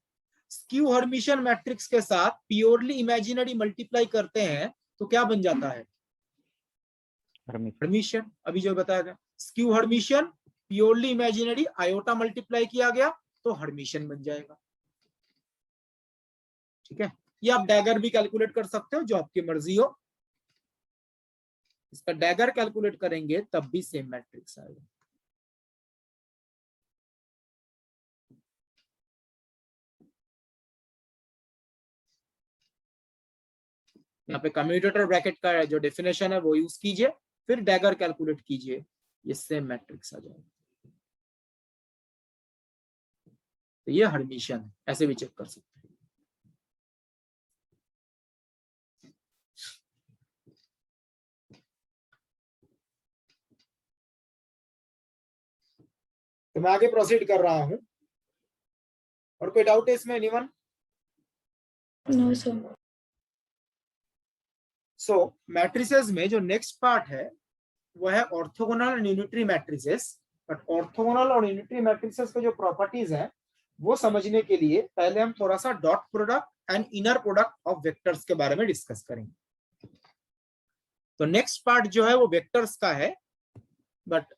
Skew Hermitian matrix के साथ प्योरली इमेजिनरी मल्टीप्लाई करते हैं तो क्या बन जाता है? हर्मिशियन। अभी जो बताया गया skew Hermitian purely imaginary, iota multiply किया गया तो हर्मिशियन बन जाएगा। ठीक है, ये आप डैगर भी कैलकुलेट कर सकते हो, जो आपकी मर्जी हो। इसका डैगर कैलकुलेट करेंगे तब भी सेम मैट्रिक्स आएगा। यहाँ पे कम्यूटेटर ब्रैकेट का जो डेफिनेशन है वो यूज कीजिए, फिर डैगर कैलकुलेट कीजिए, ये सेम मैट्रिक्स आ जाएगा। तो ये हर्मिशियन है, ऐसे भी चेक कर सकते हैं। तो मैं आगे प्रोसीड कर रहा हूं, और कोई डाउट है इसमें anyone? No sir. So matrices में जो नेक्स्ट पार्ट है वो है orthogonal and unitary matrices. But orthogonal और यूनिटरी मैट्रिसेस के जो प्रॉपर्टीज हैं वो समझने के लिए पहले हम थोड़ा सा dot product and inner product of vectors के बारे में डिस्कस करेंगे। तो नेक्स्ट पार्ट जो है वो वेक्टर्स का है, बट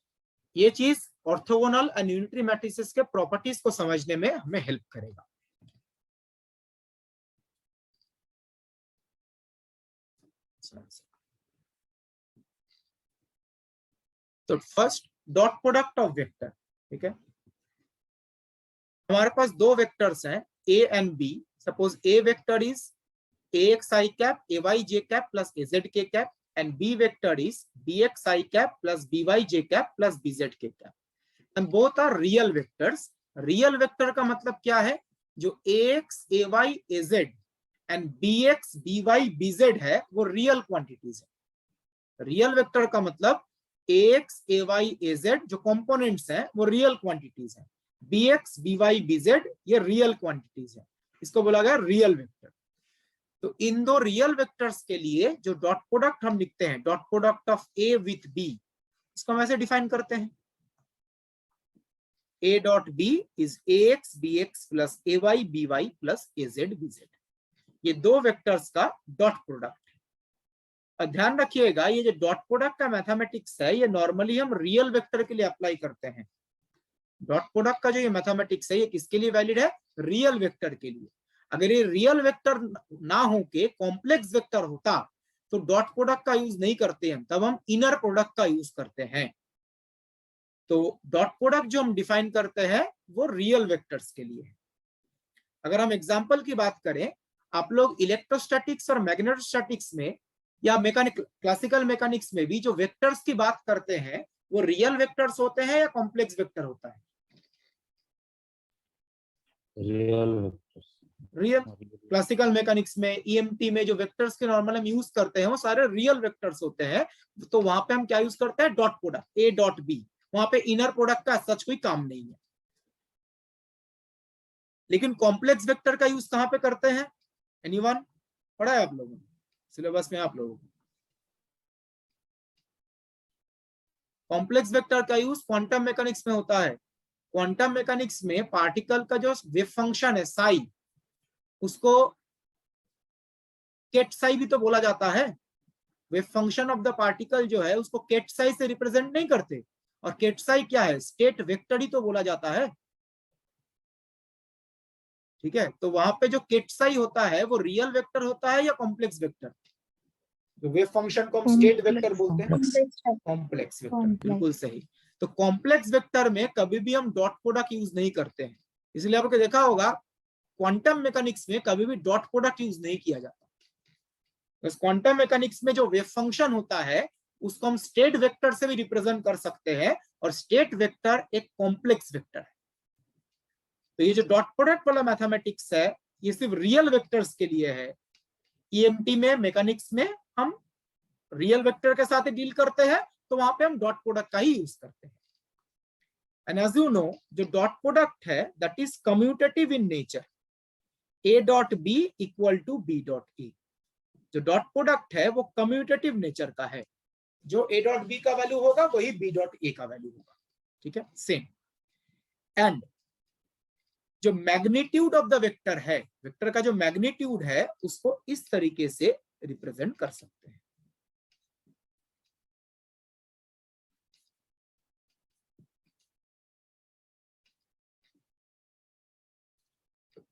ये चीज ऑर्थोगोनल एंड यूनिटरी मैट्रिसेस के प्रॉपर्टीज को समझने में हमें हेल्प करेगा। तो first dot product of vector, ठीक है। हमारे पास दो वेक्टर्स हैं A and B. Suppose A vector is axi cap ayj cap plus azk cap and b vector is bxi cap plus byj cap plus bzk cap, and both are real vectors. Real vector का मतलब क्या है? जो ax ay az and bx by bz है वो रियल क्वांटिटीज है। रियल वेक्टर का मतलब ax ay az जो कंपोनेंट्स हैं वो रियल क्वांटिटीज हैं, bx by bz ये रियल क्वांटिटीज है, इसको बोला गया रियल वेक्टर। तो इन दो रियल वेक्टर्स के लिए जो डॉट प्रोडक्ट हम लिखते हैं, dot product of A with B, इसको हम ऐसे डिफाइन करते हैं, a dot b is ax bx plus ay by plus az bz। ये दो वेक्टर्स का डॉट प्रोडक्ट है। और ध्यान रखिएगा ये जो डॉट प्रोडक्ट का मैथमेटिक्स है ये नॉर्मली हम रियल वेक्टर के लिए अप्लाई करते हैं। डॉट प्रोडक्ट का जो ये मैथमेटिक्स है ये किसके लिए वैलिड है? रियल वेक्टर के लिए। अगर ये रियल वेक्टर ना हो के कॉम्प्लेक्स वेक्टर होता तो डॉट प्रोडक्ट का यूज नहीं करते हैं, तब हम इनर प्रोडक्ट का यूज करते हैं। तो डॉट प्रोडक्ट जो हम डिफाइन करते हैं वो रियल वेक्टर्स के लिए है। अगर हम एग्जांपल की बात करें, आप लोग इलेक्ट्रोस्टैटिक्स और मैग्नेटोस्टैटिक्स में या क्लासिकल मैकेनिक्स में भी जो वेक्टर्स की बात करते हैं वो रियल वेक्टर्स होते हैं या कॉम्प्लेक्स वेक्टर होता है? रियल। क्लासिकल मैकेनिक्स में ईएमटी में जो वेक्टर्स के नॉर्मल हम यूज करते हैं वो सारे रियल वेक्टर्स होते हैं। तो वहां पे हम क्या यूज करते हैं? Dot product A dot B. वहां पे इनर प्रोडक्ट का सच कोई काम नहीं है। लेकिन कॉम्प्लेक्स वेक्टर का यूज कहां पे करते हैं? एनीवन पढ़ा है आप लोगों ने सिलेबस में? आप लोगों को कॉम्प्लेक्स वेक्टर का यूज क्वांटम मैकेनिक्स में होता है। क्वांटम मैकेनिक्स में पार्टिकल का जो वेव फंक्शन है साई, उसको केट साई भी तो बोला जाता है। Wave function of the particle जो है उसको केट साई से रिप्रेजेंट नहीं करते, और केट साई क्या है? स्टेट वेक्टर ही तो बोला जाता है, ठीक है। तो वहां पे जो केट साई होता है वो रियल वेक्टर होता है या कॉम्प्लेक्स वेक्टर? जो वेव फंक्शन को हम स्टेट वेक्टर बोलते हैं, कॉम्प्लेक्स वेक्टर, बिल्कुल सही। तो कॉम्प्लेक्स वेक्टर में कभी भी हम डॉट प्रोडक्ट यूज नहीं करते हैं। इसलिए आपको देखा होगा क्वांटम मैकेनिक्स में कभी भी डॉट प्रोडक्ट यूज नहीं किया जाता। क्वांटम मैकेनिक्स में जो वेव फंक्शन होता है उसको हम स्टेट वेक्टर से भी रिप्रेजेंट कर सकते हैं, और स्टेट वेक्टर एक कॉम्प्लेक्स वेक्टर है। तो ये जो डॉट प्रोडक्ट वाला मैथमेटिक्स है ये सिर्फ रियल वेक्टर्स के लिए है। ईएमटी में, मैकेनिक्स में हम रियल वेक्टर के साथ डील करते हैं, तो वहां पे हम डॉट प्रोडक्ट का ही यूज करते हैं। एंड एज यू नो, जो डॉट प्रोडक्ट है that is commutative in nature. A dot B equal to B dot A. जो डॉट प्रोडक्ट है वो कम्यूटेटिव नेचर का है। जो ए डॉट बी का वैल्यू होगा वही बी डॉट ए का वैल्यू होगा, ठीक है, सेम। एंड जो मैग्नीट्यूड ऑफ द वेक्टर है, वेक्टर का जो मैग्नीट्यूड है उसको इस तरीके से रिप्रेजेंट कर सकते हैं।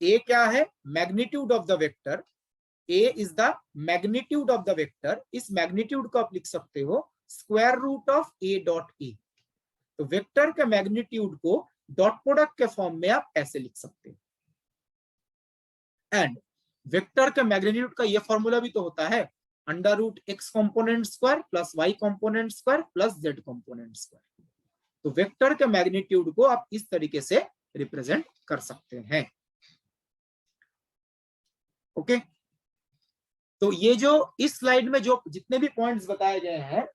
ए क्या है? Magnitude of the vector. A is the magnitude of the vector. इस मैग्नीट्यूड को आप लिख सकते हो square root of A dot A. तो वेक्टर के मैग्नीट्यूड को डॉट प्रोडक्ट के फॉर्म में आप ऐसे लिख सकते हैं। एंड वेक्टर के मैग्नीट्यूड का ये फॉर्मूला भी तो होता है, under root X component square plus Y component square plus Z component square. तो वेक्टर के मैग्नीट्यूड को आप इस तरीके से रिप्रेजेंट कर सकते हैं। ओके, तो ये जो इस स्लाइड में जो जितने भी पॉइंट्स बताए गए हैं,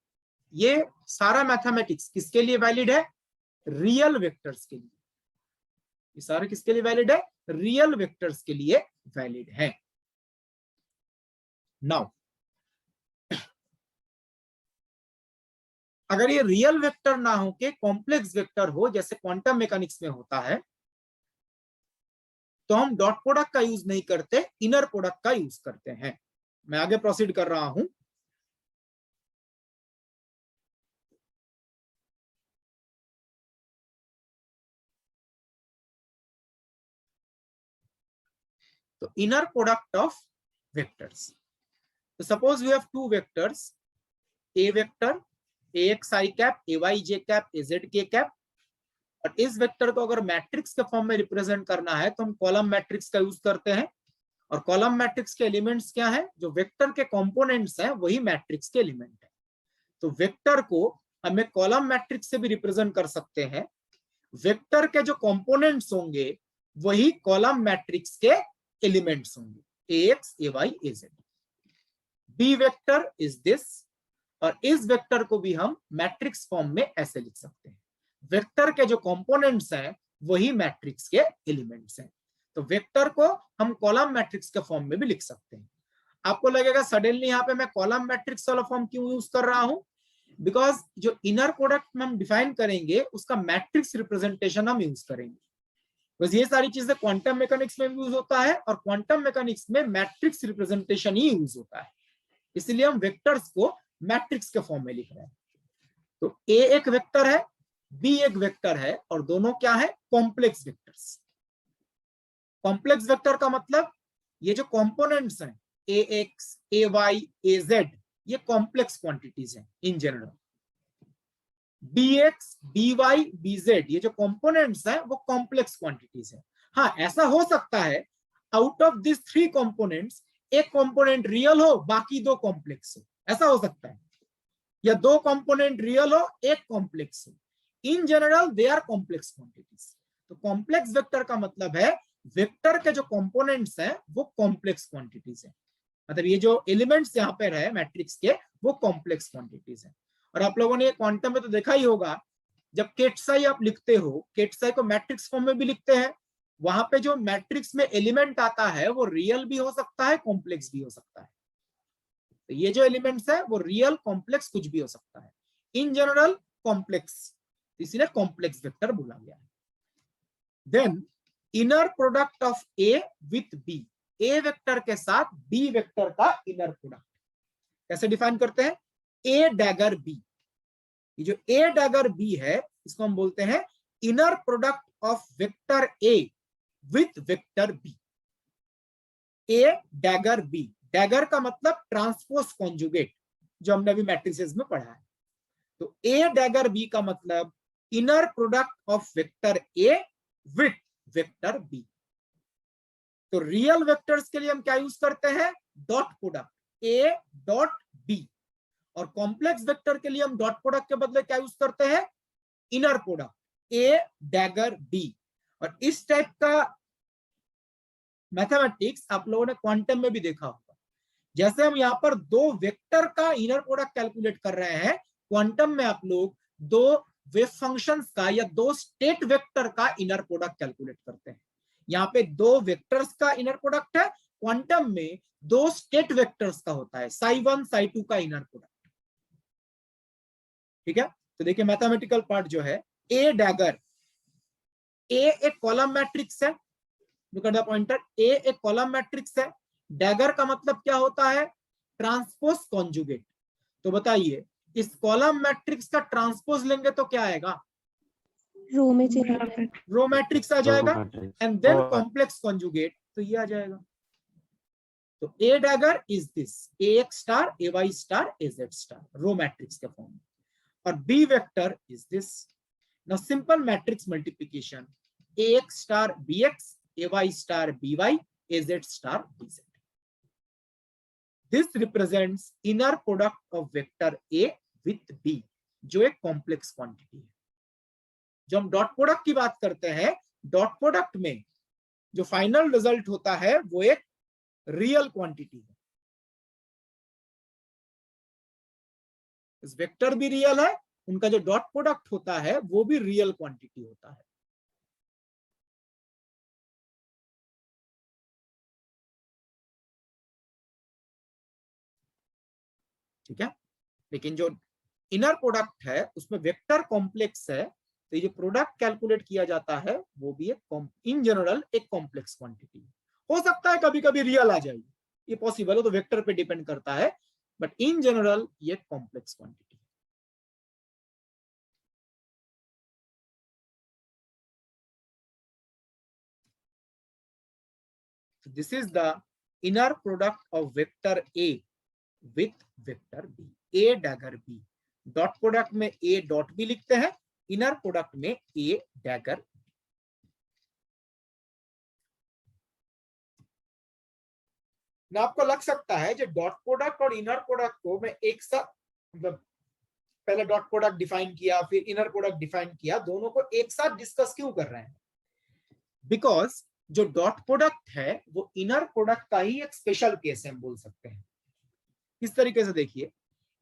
ये सारा मैथमेटिक्स किसके लिए वैलिड है? रियल वेक्टर्स के लिए। ये सारे किसके लिए वैलिड है? रियल वेक्टर्स के लिए वैलिड है। नाउ अगर ये रियल वेक्टर ना हो के कॉम्प्लेक्स वेक्टर हो, जैसे क्वांटम मैकेनिक्स में होता है, तो हम डॉट प्रोडक्ट का यूज नहीं करते, इनर प्रोडक्ट का यूज करते हैं। मैं आगे प्रोसीड कर रहा हूं। तो इनर प्रोडक्ट ऑफ वेक्टर्स, तो suppose we have two vectors, A vector ax i cap, ay j cap, az k cap, और इस वेक्टर को अगर मैट्रिक्स के फॉर्म में रिप्रेजेंट करना है तो हम कॉलम मैट्रिक्स का यूज करते हैं। और कॉलम मैट्रिक्स के एलिमेंट्स क्या हैं? जो वेक्टर के कंपोनेंट्स हैं वही मैट्रिक्स के एलिमेंट है। तो वेक्टर को हमें कॉलम मैट्रिक्स से भी रिप्रेजेंट कर सकते हैं। वेक्टर के जो कंपोनेंट्स होंगे वही कॉलम मैट्रिक्स के एलिमेंट्स होंगे, ax ay az। B vector is this, और इस वेक्टर को भी हम मैट्रिक्स फॉर्म में ऐसे लिख सकते हैं। वेक्टर के जो कंपोनेंट्स हैं वही मैट्रिक्स के एलिमेंट्स हैं। तो वेक्टर को हम कॉलम मैट्रिक्स के फॉर्म में भी लिख सकते हैं। आपको लगेगा सडनली यहाँ पे मैं कॉलम मैट्रिक्स वाला फॉर्म क्यों यूज कर रहा हूं? बिकॉज जो इनर प्रोडक्ट में हम डिफाइन करेंगे उसका मैट्रिक्स रिप्रेजेंटेशन हम यूज करेंगे। बस ये सारी चीजें क्वांटम मैकेनिक्स में यूज होता है, और क्वांटम मैकेनिक्स में मैट्रिक्स रिप्रेजेंटेशन ही यूज होता है, इसलिए हम वेक्टर्स को मैट्रिक्स के फॉर्म में लिख रहे हैं। तो ए एक वेक्टर है, बी एक वेक्टर है, और दोनों क्या है? Complex vectors. कॉम्प्लेक्स वेक्टर का मतलब ये जो कंपोनेंट्स हैं ax, ay, az, ये कॉम्प्लेक्स क्वांटिटीज हैं in general. bx, by, bz, ये जो कंपोनेंट्स हैं वो कॉम्प्लेक्स क्वांटिटीज हैं। हाँ, ऐसा हो सकता है out of this three components एक कंपोनेंट रियल हो, बाकी दो कॉम्प्लेक्स हो, ऐसा हो सकता है। या दो कंपोनेंट रियल हो, एक कॉम्प्लेक्स हो। In general they are complex quantities. तो कॉम्प्लेक्स वेक्टर का मतलब है वेक्टर के जो कंपोनेंट्स हैं वो कॉम्प्लेक्स क्वांटिटीज हैं। मतलब ये जो एलिमेंट्स यहाँ पे रहे मैट्रिक्स के वो कॉम्प्लेक्स क्वांटिटीज हैं। और आप लोगों ने क्वांटम में तो देखा ही होगा, जब केटसाई आप लिखते हो, केटसाई को मैट्रिक्स फॉर्म में भी लिखते हैं, वहां पे जो मैट्रिक्स में एलिमेंट आता है वो रियल भी हो सकता है, कॉम्प्लेक्स भी हो सकता है। तो ये जो एलिमेंट्स है वो रियल, कॉम्प्लेक्स कुछ भी हो सकता है। इन जनरल कॉम्प्लेक्स, इसीलिए कॉम्प्लेक्स वेक्टर बोला गया है। Then inner product of A with B, A vector के साथ बी वेक्टर का इनर प्रोडक्ट कैसे डिफाइन करते हैं? A dagger B. ये जो ए डैगर बी है इसको हम बोलते हैं inner product of vector A with vector B. A dagger B, dagger का मतलब ट्रांसपोज कॉन्जुगेट, जो हमने अभी मैट्रिसेस में पढ़ा है। तो ए डैगर बी का मतलब inner product of vector A with vector B. तो रियल वेक्टर्स के लिए हम क्या यूज करते हैं? Dot product A dot B. और कॉम्प्लेक्स वेक्टर के लिए हम डॉट प्रोडक्ट के बदले क्या यूज करते हैं? Inner product A dagger B. और इस टाइप का मैथमेटिक्स आप लोगों ने क्वांटम में भी देखा होगा। जैसे हम यहाँ पर दो वेक्टर का इनर प्रोडक्ट कैलकुलेट कर रहे हैं, क्वांटम में आप लोग दो वेव फंक्शंस का या दो स्टेट वेक्टर का इनर प्रोडक्ट कैलकुलेट करते हैं। यहाँ पे दो वेक्टर्स का इनर प्रोडक्ट है, क्वांटम में दो स्टेट वेक्टर्स का होता है, psi1 psi2 का इनर प्रोडक्ट। ठीक है, तो देखिए मैथमेटिकल पार्ट जो है, ए डैगर, ए एक कॉलम मैट्रिक्स है, लुक एट द पॉइंटर, ए एक कॉलम मैट्रिक्स है। डैगर का मतलब क्या होता है? Transpose conjugate. तो बताइए इस कॉलम मैट्रिक्स का ट्रांसपोज लेंगे तो क्या आएगा? रो में चाहिए। रो मैट्रिक्स आ जाएगा, एंड देन कॉम्प्लेक्स कॉन्जुगेट, तो ये आ जाएगा। तो A dagger is this, ax star, ay star, az star, row matrix के फॉर्म में। और B vector is this. Now simple matrix multiplication, ax star bx, ay star by, az star bz। This represents inner product of vector a with b, जो एक कॉम्प्लेक्स क्वांटिटी है। जो हम डॉट प्रोडक्ट की बात करते हैं डॉट प्रोडक्ट में जो फाइनल रिजल्ट होता है वो एक रियल क्वांटिटी है। इस वेक्टर भी रियल है, उनका जो डॉट प्रोडक्ट होता है वो भी रियल क्वांटिटी होता है। ठीक है, लेकिन जो इनर प्रोडक्ट है उसमें वेक्टर कॉम्प्लेक्स है, तो ये जो प्रोडक्ट कैलकुलेट किया जाता है वो भी एक इन जनरल एक कॉम्प्लेक्स क्वांटिटी है। हो सकता है कभी कभी रियल आ जाएगी, ये पॉसिबल है, तो वेक्टर पे डिपेंड करता है, बट इन जनरल ये कॉम्प्लेक्स क्वांटिटी है। This is the inner product of vector A with vector B, A dagger B. Dot product में ए डॉट बी लिखते हैं, इनर प्रोडक्ट में ए डैगर। ना आपको लग सकता है जो डॉट प्रोडक्ट और इनर प्रोडक्ट को मैं एक साथ, मतलब पहले डॉट प्रोडक्ट डिफाइन किया फिर इनर प्रोडक्ट डिफाइन किया, दोनों को एक साथ डिस्कस क्यों कर रहे हैं? बिकॉज जो डॉट प्रोडक्ट है वो इनर प्रोडक्ट का ही एक स्पेशल केस है, हम बोल सकते हैं। किस तरीके से? देखिए,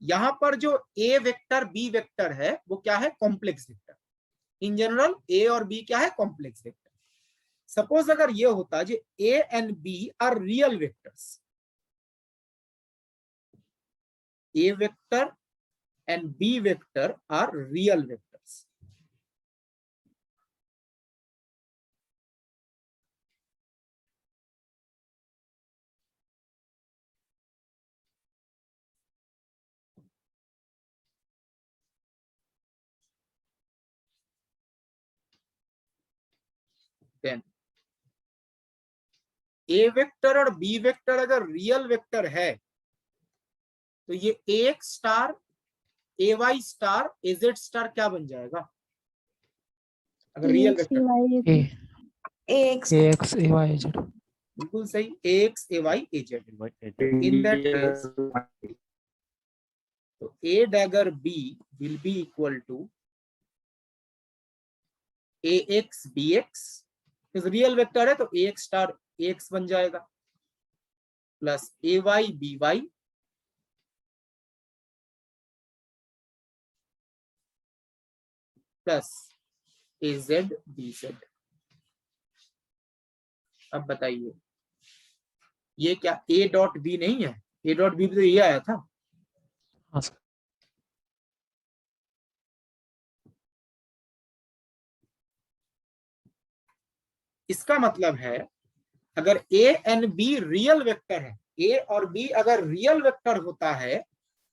यहां पर जो ए वेक्टर बी वेक्टर है वो क्या है? Complex vector. In general A और बी क्या है? Complex vector. सपोज अगर ये होता जो A and B are real vectors, A vector and B vector are real vectors, then A vector और बी वेक्टर अगर रियल वेक्टर है तो ये AX star AY star AZ star क्या बन जाएगा? अगर real vector, AX AY Z। बिल्कुल सही, AX AY AZ। In that case तो A dagger B will be equal to AX BX, real vector है तो AX स्टार AX बन जाएगा, plus AY BY plus AZ BZ। अब बताइए ये क्या A डॉट B नहीं है? A डॉट B तो ये आया था। हाँ सर। इसका मतलब है अगर A and B real vector है, A और B अगर रियल वेक्टर होता है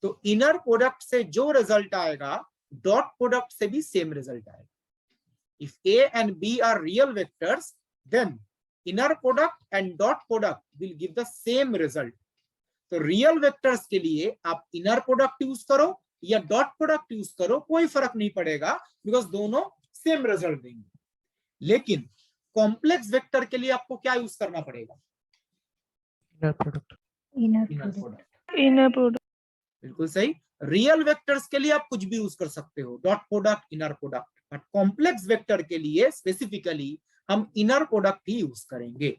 तो इनर प्रोडक्ट से जो रिजल्ट आएगा डॉट प्रोडक्ट से भी सेम रिजल्ट आएगा। If A and B are real vectors then inner product and dot product will give the same result. तो रियल वेक्टर्स के लिए आप इनर प्रोडक्ट यूज करो या डॉट प्रोडक्ट यूज करो, कोई फर्क नहीं पड़ेगा, बिकॉज दोनों सेम रिजल्ट देंगे। लेकिन कॉम्प्लेक्स वेक्टर के लिए आपको क्या यूज करना पड़ेगा? Inner product. Inner product. बिल्कुल सही। रियल वेक्टर्स के लिए आप कुछ भी यूज कर सकते हो, dot product inner product, but complex vector के लिए स्पेसिफिकली हम इनर प्रोडक्ट ही यूज करेंगे।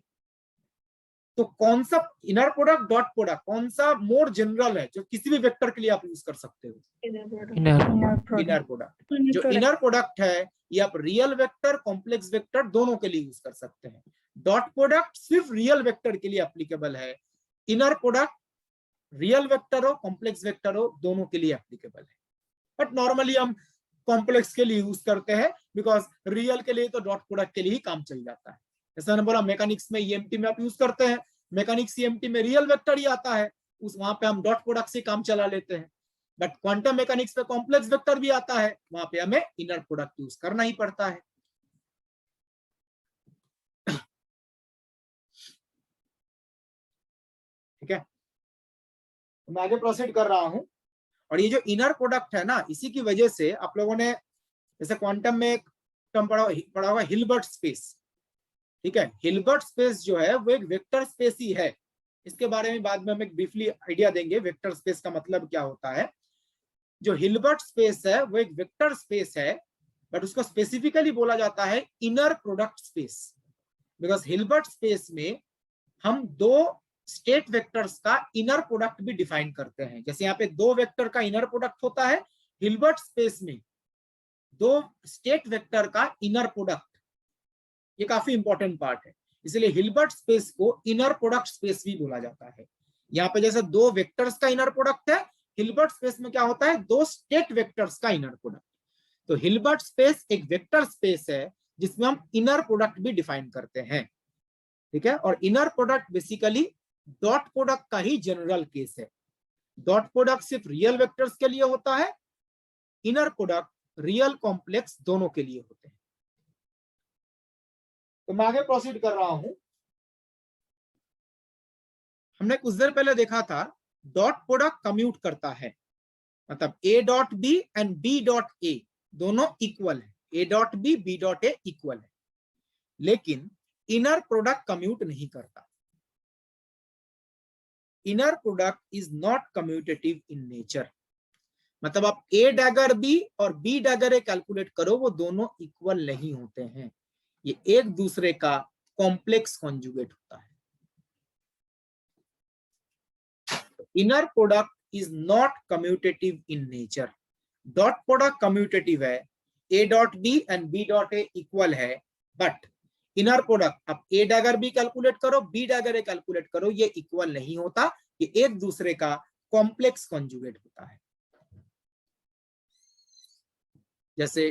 तो कौन सा इनर प्रोडक्ट डॉट प्रोडक्ट कौन सा मोर जनरल है जो किसी भी वेक्टर के लिए आप यूज कर सकते हो? Inner product. जो इनर प्रोडक्ट है ये आप रियल वेक्टर कॉम्प्लेक्स वेक्टर दोनों के लिए यूज कर सकते हैं। डॉट प्रोडक्ट सिर्फ रियल वेक्टर के लिए एप्लीकेबल है, इनर प्रोडक्ट रियल वेक्टर हो कॉम्प्लेक्स वेक्टर हो दोनों के लिए एप्लीकेबल है। बट नॉर्मली हम कॉम्प्लेक्स के लिए यूज करते हैं बिकॉज रियल के लिए तो डॉट प्रोडक्ट के लिए ही काम चल जाता है। जैसा मैंने बोला मैकेनिक्स में EMT में आप यूज करते हैं, मैकेनिक्स EMT में रियल वेक्टर ही आता है, उस वहां पे हम डॉट प्रोडक्ट से काम चला लेते हैं। बट क्वांटम मैकेनिक्स में कॉम्प्लेक्स वेक्टर भी आता है, वहां पे हमें इनर प्रोडक्ट यूज करना ही पड़ता है। ठीक है, तो मैं आगे प्रोसीड कर रहा हूं। और ये जो इनर प्रोडक्ट है ना, इसी की वजह से आप लोगों ने जैसे क्वांटम में एक टर्म पढ़ा होगा हिल्बर्ट स्पेस। ठीक है, हिल्बर्ट स्पेस जो है वो एक वेक्टर स्पेस ही है। इसके बारे में बाद में हम एक ब्रीफली आइडिया देंगे वेक्टर स्पेस का मतलब क्या होता है। जो हिल्बर्ट स्पेस है वो एक वेक्टर स्पेस है बट उसको स्पेसिफिकली बोला जाता है inner product space, because Hilbert space में हम दो स्टेट वेक्टर्स का इनर प्रोडक्ट भी डिफाइन करते हैं। जैसे यहाँ पे दो वेक्टर का इनर प्रोडक्ट होता है, हिल्बर्ट स्पेस में दो स्टेट वेक्टर का इनर प्रोडक्ट, ये काफी इंपॉर्टेंट पार्ट है, इसलिए हिल्बर्ट स्पेस को इनर प्रोडक्ट स्पेस भी बोला जाता है। यहाँ पे जैसे दो वेक्टर्स का इनर प्रोडक्ट है, हिल्बर्ट स्पेस में क्या होता है, दो स्टेट वेक्टर्स का इनर प्रोडक्ट। तो हिल्बर्ट स्पेस एक वेक्टर स्पेस है जिसमें हम इनर प्रोडक्ट भी डिफाइन करते हैं, ठीक है। और inner product basically dot product का ही जनरल केस है। डॉट प्रोडक्ट सिर्फ रियल वेक्टर्स के लिए होता है, इनर प्रोडक्ट रियल कॉम्प्लेक्स दोनों के लिए होते हैं। तो मैं आगे प्रोसीड कर रहा हूं। हमने कुछ देर पहले देखा था डॉट प्रोडक्ट कम्यूट करता है, मतलब A dot B and B dot A दोनों इक्वल है, A dot B B dot A equal है, लेकिन इनर प्रोडक्ट कम्यूट नहीं करता। Inner product is not commutative in nature, मतलब आप ए डैगर बी और बी डैगर ए कैलकुलेट करो, वो दोनों इक्वल नहीं होते हैं, ये एक दूसरे का कॉम्प्लेक्स कॉन्जुगेट होता है। Inner product is not commutative in nature. Dot product commutative है, A dot B and B dot A equal है, बट इनर प्रोडक्ट आप ए डैगर बी कैलकुलेट करो, बी डैगर ए कैलकुलेट करो, ये इक्वल नहीं होता, ये एक दूसरे का कॉम्प्लेक्स कॉन्जुगेट होता है। जैसे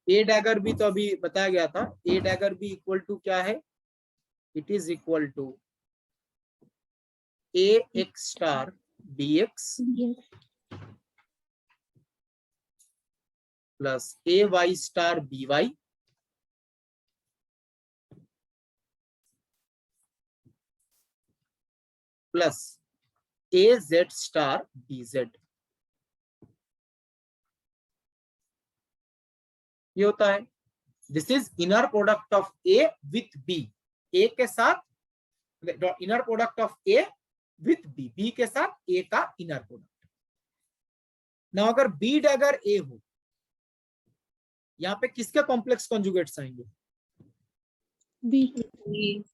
ए डैगर बी तो अभी बताया गया था, A dagger B equal to क्या है, it is equal to A x star B x plus A y star B y plus A z star B z, ये होता है। This is inner product of A with B, A के साथ inner product of A with B, B के साथ ए का इनर प्रोडक्ट। ना अगर बी डैगर ए हो, यहाँ पे किसके कॉम्प्लेक्स कॉन्जुगेट्स आएंगे, बी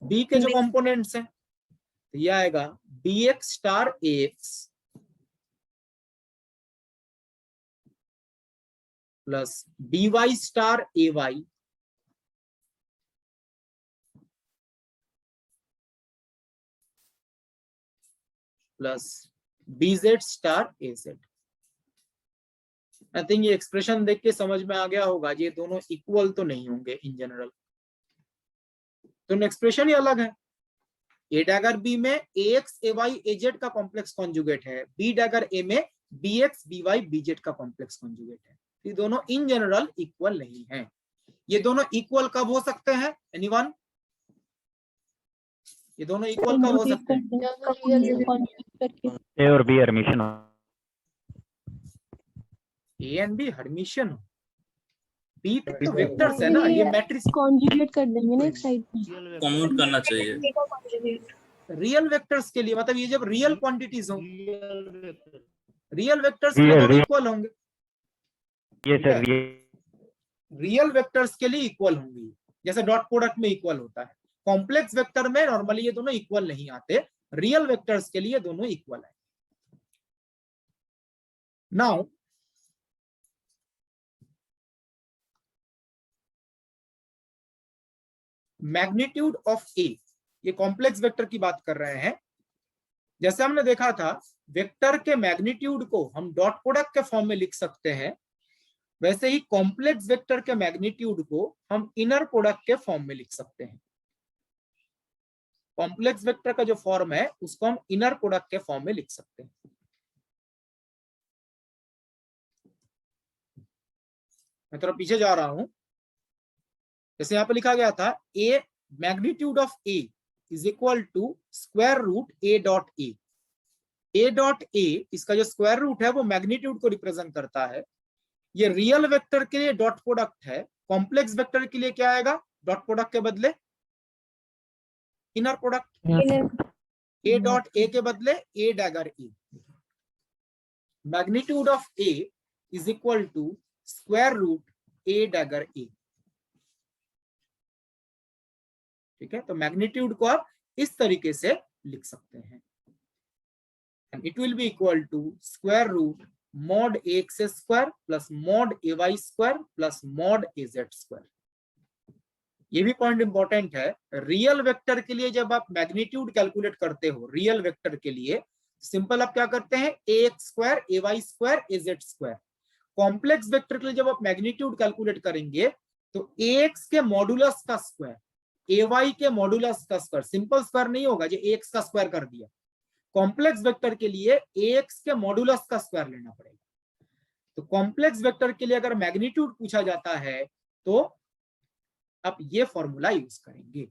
बी के जो कंपोनेंट्स हैं, तो ये आएगा B X star A X plus B Y star A Y plus B Z star A Z. I think ये एक्सप्रेशन देख के समझ में आ गया होगा, ये दोनों इक्वल तो नहीं होंगे इन जनरल, तो एक्सप्रेशन ही अलग है। ए डैगर बी में A X A Y A Z का कॉम्प्लेक्स कॉन्जुगेट है, बी डैगर ए में B X B Y B Z का कॉम्प्लेक्स कॉन्जुगेट है। ये दोनों इन जनरल इक्वल नहीं है। ये दोनों इक्वल कब हो सकते हैं, एनीवन? ये दोनों इक्वल कब हो सकते हैं? ए और B Hermitian, A and B Hermitian. B तो वेक्टर्स है ना, ये मैट्रिक्स कॉन्जुगेट कर देंगे ना एक साइड पे, कम्यूट करना चाहिए रियल वेक्टर्स के लिए, मतलब ये जब रियल क्वांटिटीज हो, रियल वेक्टर्स के लिए दोनों इक्वल होंगे। ये सर ये रियल वेक्टर्स के लिए इक्वल होंगी, जैसे डॉट प्रोडक्ट में इक्वल होता है। कॉम्प्लेक्स वेक्टर में नॉर्मली ये दोनों इक्वल नहीं आते, रियल वेक्टर्स के लिए दोनों इक्वल है। नाउ मैग्नीट्यूड ऑफ ए, ये कॉम्प्लेक्स वेक्टर की बात कर रहे हैं। जैसे हमने देखा था वेक्टर के मैग्नीट्यूड को हम डॉट प्रोडक्ट के फॉर्म में लिख सकते हैं, वैसे ही कॉम्प्लेक्स वेक्टर के मैग्नीट्यूड को हम इनर प्रोडक्ट के फॉर्म में लिख सकते हैं। कॉम्प्लेक्स वेक्टर का जो फॉर्म है उसको हम इनर प्रोडक्ट के फॉर्म में लिख सकते हैं। मैं थोड़ा पीछे जा रहा हूं, जैसे यहां पर लिखा गया था A magnitude of A is equal to square root A dot A. A dot A इसका जो स्क्वायर रूट है वो मैग्नीट्यूड को रिप्रेजेंट करता है। ये रियल वेक्टर के लिए डॉट प्रोडक्ट है, कॉम्प्लेक्स वेक्टर के लिए क्या आएगा डॉट प्रोडक्ट के बदले, inner product. A dot A के बदले A dagger A. Magnitude of A is equal to square root A dagger A. ठीक है, तो मैग्नीट्यूड को आप इस तरीके से लिख सकते हैं, and it will be equal to square root mod X square plus mod A Y square plus mod A Z square. ये भी पॉइंट इंपॉर्टेंट है, रियल वेक्टर के लिए जब आप मैग्नीट्यूड कैलकुलेट करते हो रियल वेक्टर के लिए, सिंपल आप क्या करते हैं, ए एक्स स्क्वायर ए वाई स्क्वायर ए जेड स्क्वायर। कॉम्प्लेक्स वेक्टर के लिए जब आप मैग्नीट्यूड कैलकुलेट करेंगे तो ए एक्स के मॉडुलस का स्क्वायर ए वाई के मॉडुलस का स्क्वायर, सिंपल स्क्वायर नहीं होगा जो ए एक्स का स्क्वायर कर दिया। कॉम्प्लेक्स वेक्टर के लिए ए एक्स के मॉडुलस का स्क्वायर लेना पड़ेगा। तो कॉम्प्लेक्स वेक्टर के लिए अगर मैग्नीट्यूड पूछा जाता है तो आप ये फॉर्मूला यूज करेंगे।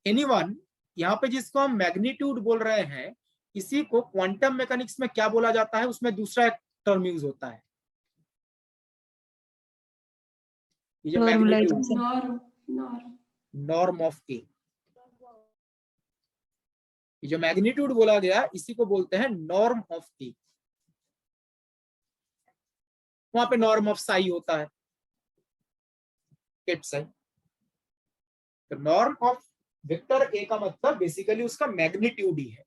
एनीवन, यहाँ पे जिसको हम मैग्नीट्यूड बोल रहे हैं इसी को क्वांटम मैकेनिक्स में क्या बोला जाता है, उसमें दूसरा एक टर्म यूज होता है, ये जो मैग्नीट्यूड नॉर्म ऑफ ए, ये जो मैग्नीट्यूड बोला गया इसी को बोलते हैं नॉर्म ऑफ ए। वहां पे नॉर्म ऑफ साई होता है, केट साई। तो नॉर्म ऑफ वेक्टर ए का मतलब बेसिकली उसका मैग्नीट्यूड ही है।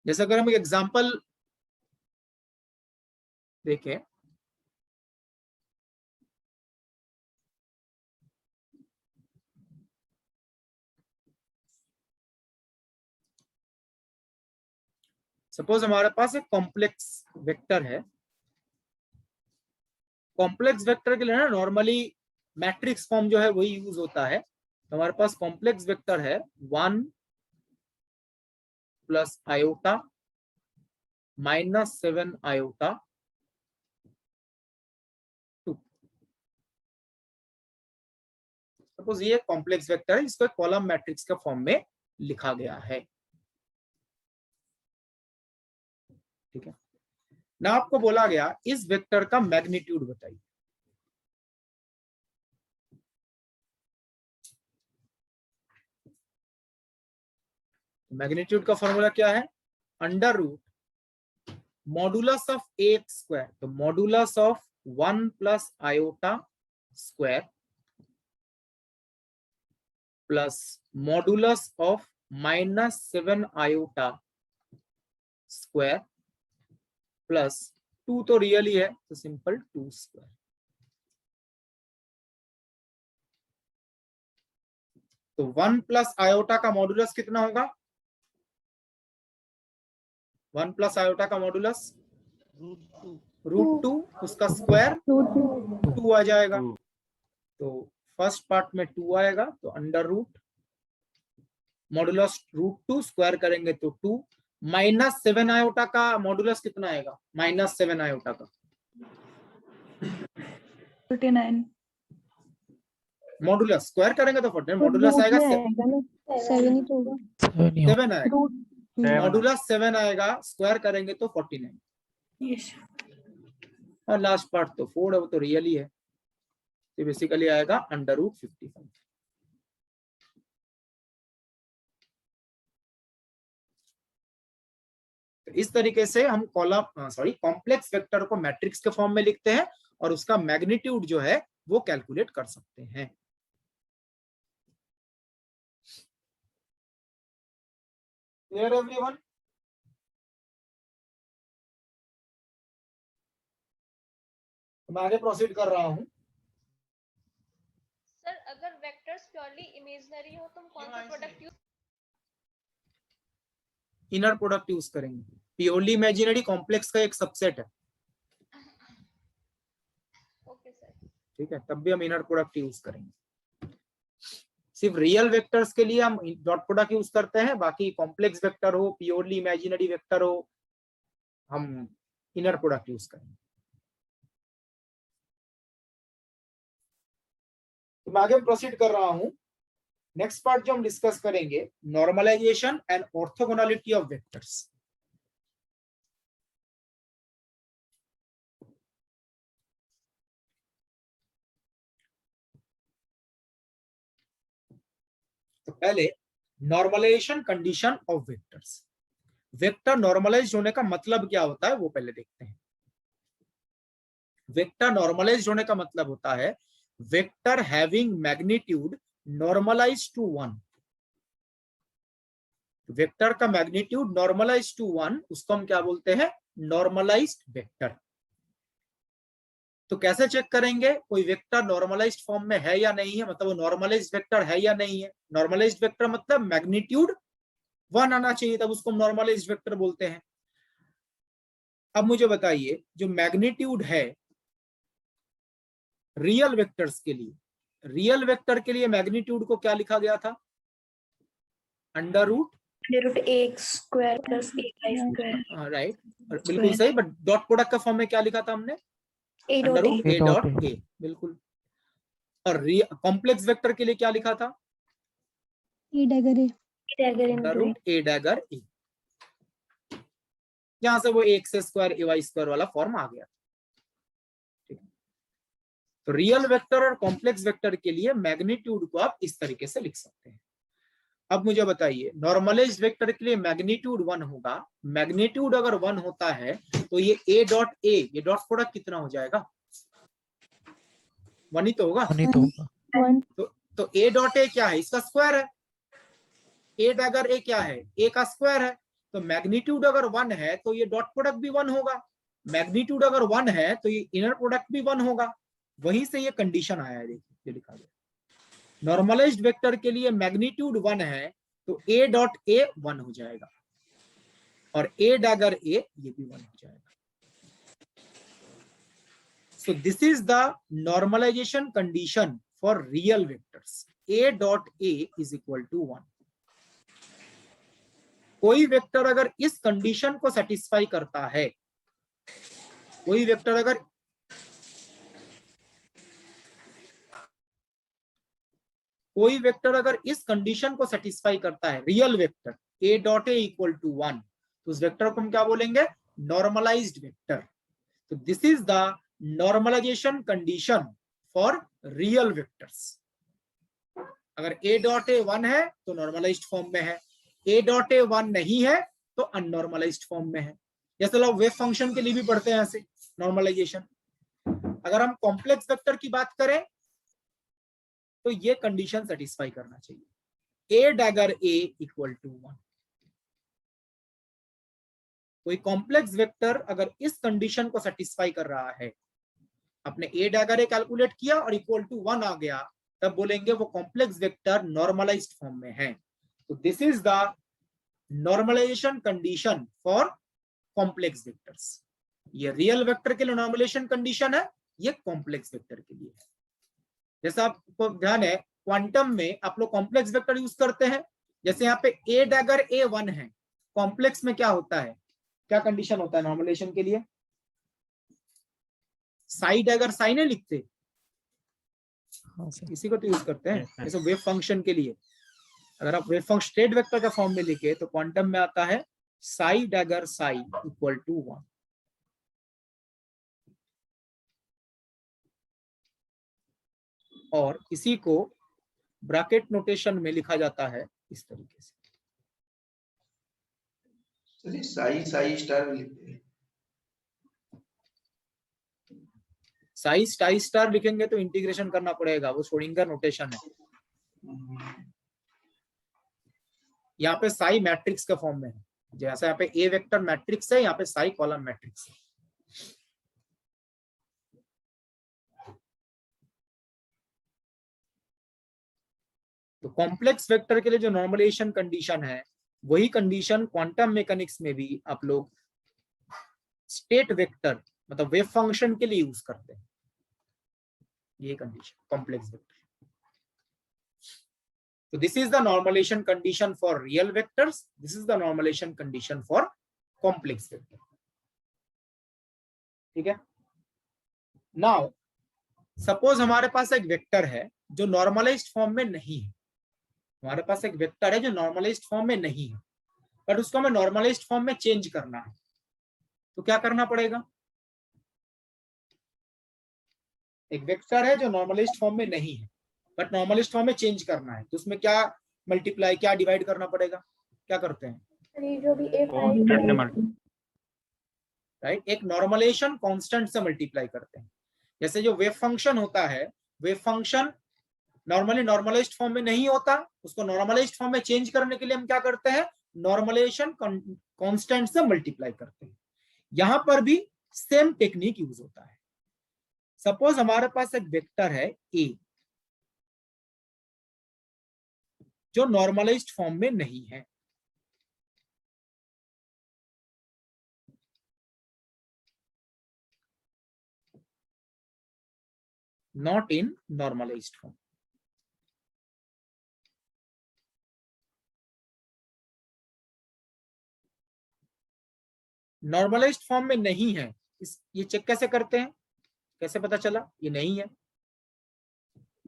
जैसे अगर हम एक एग्जांपल देखें, सपोज हमारे पास एक कॉम्प्लेक्स वेक्टर है। कॉम्प्लेक्स वेक्टर के लिए ना नॉर्मली मैट्रिक्स फॉर्म जो है वही यूज होता है। तो हमारे पास कॉम्प्लेक्स वेक्टर है 1 plus iota minus 7 iota 2। Suppose ये कॉम्प्लेक्स वेक्टर है, इसको एक कॉलम मैट्रिक्स के फॉर्म में लिखा गया है। ठीक है ना, आपको बोला गया इस वेक्टर का मैग्नीट्यूड बताइए। मैग्नीट्यूड का फॉर्मूला क्या है, under root modulus of A x square, तो modulus of 1 plus iota square plus modulus of minus 7 iota square plus 2 तो रियल ही है तो सिंपल 2 स्क्वायर। तो 1 प्लस आयोटा का मॉडुलस कितना होगा, 1 प्लस आयोटा का मॉडुलस रूट 2, उसका स्क्वायर 2 आ जाएगा। तो फर्स्ट पार्ट में 2 आएगा, तो under root modulus root 2 square करेंगे तो 2, माइनस 7 आयोटा का मॉडुलस कितना आएगा, माइनस 7 आयोटा का 49 मॉडुलस स्क्वायर करेंगे तो 49, मॉडुलस आएगा 7 ही तो होगा। 7 आएगा, मॉडुलस 7 आएगा, स्क्वायर करेंगे तो 49, और लास्ट पार्ट तो 4 है, वो तो रियल ही है, तो बेसिकली आएगा अंडर रूट 55। तो इस तरीके से हम कॉम्प्लेक्स वेक्टर को मैट्रिक्स के फॉर्म में लिखते हैं और उसका मैग्नीट्यूड जो है वो कैलकुलेट कर सकते हैं। Clear everyone? मैं आगे प्रोसीड कर रहा हूं। सर अगर वेक्टर्स प्योरली इमेजिनरी हो तो हम कौन सा product use, inner product use करेंगे। प्योरली इमेजिनरी कॉम्प्लेक्स का एक सबसेट है। ओके सर, ठीक है, तब भी हम इनर प्रोडक्ट यूज करेंगे। सिर्फ रियल वेक्टर्स के लिए हम डॉट प्रोडक्ट यूज करते हैं, बाकी कॉम्प्लेक्स वेक्टर हो, प्योरली इमेजिनरी वेक्टर हो, हम इनर प्रोडक्ट यूज करेंगे। तो मैं आगे प्रोसीड कर रहा हूं। नेक्स्ट पार्ट जो हम डिस्कस करेंगे, normalisation and orthogonality of vectors. तो पहले normalisation condition of vectors. Vector normalise होने का मतलब क्या होता है वो पहले देखते हैं। वेक्टर नॉर्मलाइज्ड होने का मतलब होता है vector having magnitude normalized to 1। Vector का मैग्नीट्यूड नॉर्मलाइज्ड टू 1, उसको हम क्या बोलते हैं? Normalized vector. तो कैसे चेक करेंगे कोई वेक्टर नॉर्मलाइज्ड फॉर्म में है या नहीं है, मतलब वो नॉर्मलाइज्ड वेक्टर है या नहीं है? नॉर्मलाइज्ड वेक्टर मतलब मैग्नीट्यूड 1 आना चाहिए, तब उसको हम नॉर्मलाइज्ड वेक्टर बोलते हैं। अब मुझे बताइए जो मैग्नीट्यूड है रियल वेक्टर्स के लिए, रियल वेक्टर के लिए मैग्नीट्यूड को क्या लिखा गया था? Under root ax square plus ay square right, बिल्कुल सही। बट डॉट प्रोडक्ट का फॉर्म में क्या लिखा था हमने? a under dot root a A dot A, बिल्कुल। और कॉम्प्लेक्स वेक्टर के लिए क्या लिखा था? e dagger in under between root A dagger A. यहां से वो एक्स स्क्वायर ए वाई स्क्वायर वाला फॉर्म आ गया। ठीक है, तो रियल वेक्टर और कॉम्प्लेक्स वेक्टर के लिए मैग्नीट्यूड को आप इस तरीके से लिख सकते हैं। अब मुझे बताइए नॉर्मलाइज्ड वेक्टर के लिए मैग्नीट्यूड 1 होगा। मैग्नीट्यूड अगर 1 होता है तो ये a डॉट ए, ये डॉट प्रोडक्ट कितना हो जाएगा? 1 ही तो होगा। 1 ही तो होगा। तो a डॉट ए क्या है? इसका स्क्वायर है। a डैगर a क्या है? a का स्क्वायर है। तो मैग्नीट्यूड अगर 1 है तो ये डॉट प्रोडक्ट भी 1 होगा। मैग्नीट्यूड अगर 1 है तो ये इनर प्रोडक्ट भी 1 होगा। वहीं से ये कंडीशन आया है, देखिए ये लिखा गया। नॉर्मलाइज्ड वेक्टर के लिए मैग्नीट्यूड 1 है तो a डॉट ए 1 हो जाएगा और a डैगर a ये भी 1 हो जाएगा। So this is the normalisation condition for real vectors. a dot a is equal to 1। कोई वेक्टर अगर इस कंडीशन को सेटिस्फाई करता है, कोई वेक्टर अगर इस कंडीशन को सेटिस्फाई करता है, real vector a dot A equal to 1, तो उस वेक्टर को हम क्या बोलेंगे? Normalised vector. तो this is the normalisation condition for real vectors. अगर a डॉट ए 1 है तो नॉर्मलाइज्ड फॉर्म में है, a डॉट ए 1 नहीं है तो अननॉर्मलाइज्ड फॉर्म में है। जैसे लोग वेव फंक्शन के लिए भी पढ़ते हैं ऐसे नॉर्मलाइजेशन। अगर हम कॉम्प्लेक्स वेक्टर की बात करें तो ये कंडीशन सेटिस्फाई करना चाहिए, a dagger a equal to 1। कोई कॉम्प्लेक्स वेक्टर अगर इस कंडीशन को सेटिस्फाई कर रहा है, आपने a डैगर a कैलकुलेट किया और इक्वल टू 1 आ गया, तब बोलेंगे वो कॉम्प्लेक्स वेक्टर नॉर्मलाइज्ड फॉर्म में है। तो this is the normalisation condition for complex vectors. ये रियल वेक्टर के लिए नॉर्मलाइजेशन कंडीशन है, ये कॉम्प्लेक्स वेक्टर के लिए है। जैसा आपको ध्यान है क्वांटम में आप लोग कॉम्प्लेक्स वेक्टर यूज करते हैं। जैसे यहाँ पे a डैगर a 1 है, कॉम्प्लेक्स में क्या होता है, क्या कंडीशन होता है नॉर्मलाइजेशन के लिए? साई डैगर साई नहीं लिखते, हाँ सर। इसी को तो यूज करते हैं। जैसे वेव फंक्शन के लिए अगर आप वेव फंक्शन स्टेट वेक्टर का फॉर्म में लिखे तो क्वांटम में आता है psi dagger psi equal to 1। और इसी को ब्रैकेट नोटेशन में लिखा जाता है इस तरीके से। चलिए साई साई स्टार लिखते हैं। साई स्टाई स्टार लिखेंगे तो इंटीग्रेशन करना पड़ेगा, वो श्रोडिंगर नोटेशन है। यहाँ पे साई मैट्रिक्स के फॉर्म में है, जैसे यहाँ पे ए वेक्टर मैट्रिक्स है, यहाँ पे साई कॉलम मैट्रिक्स है। तो कॉम्प्लेक्स वेक्टर के लिए जो नॉर्मलाइजेशन कंडीशन है, वही कंडीशन क्वांटम मैकेनिक्स में भी आप लोग स्टेट वेक्टर मतलब वेव फंक्शन के लिए यूज करते हैं। ये condition complex vector. So this is the normalization condition for real vectors. This is the normalization condition for complex vector. ठीक है। Now suppose हमारे पास एक वेक्टर है जो नॉर्मलाइज्ड फॉर्म में नहीं है। हमारे पास एक वेक्टर है जो नॉर्मलाइज्ड फॉर्म में नहीं है, बट उसको हमें नॉर्मलाइज्ड फॉर्म में चेंज करना है। तो क्या करना पड़ेगा? एक वेक्टर है जो नॉर्मलाइज्ड फॉर्म में नहीं है बट नॉर्मलाइज्ड फॉर्म में चेंज करना है, तो उसमें क्या मल्टीप्लाई क्या डिवाइड करना पड़ेगा? क्या करते हैं? जो भी राइट, एक नॉर्मलाइजेशन कांस्टेंट से मल्टीप्लाई करते हैं। जैसे जो वेव फंक्शन होता है, wave function normally normalized form में नहीं होता, उसको नॉर्मलाइज्ड फॉर्म में चेंज करने के लिए हम क्या करते हैं, नॉर्मलाइजेशन कांस्टेंट से मल्टीप्लाई करते हैं। यहां पर भी सेम टेक्निक यूज होता है। सपोज हमारे पास एक वेक्टर है ए जो नॉर्मलाइज्ड फॉर्म में नहीं है, not in normalized form. Normalized form में नहीं है, ये चेक कैसे करते हैं, कैसे पता चला ये नहीं है,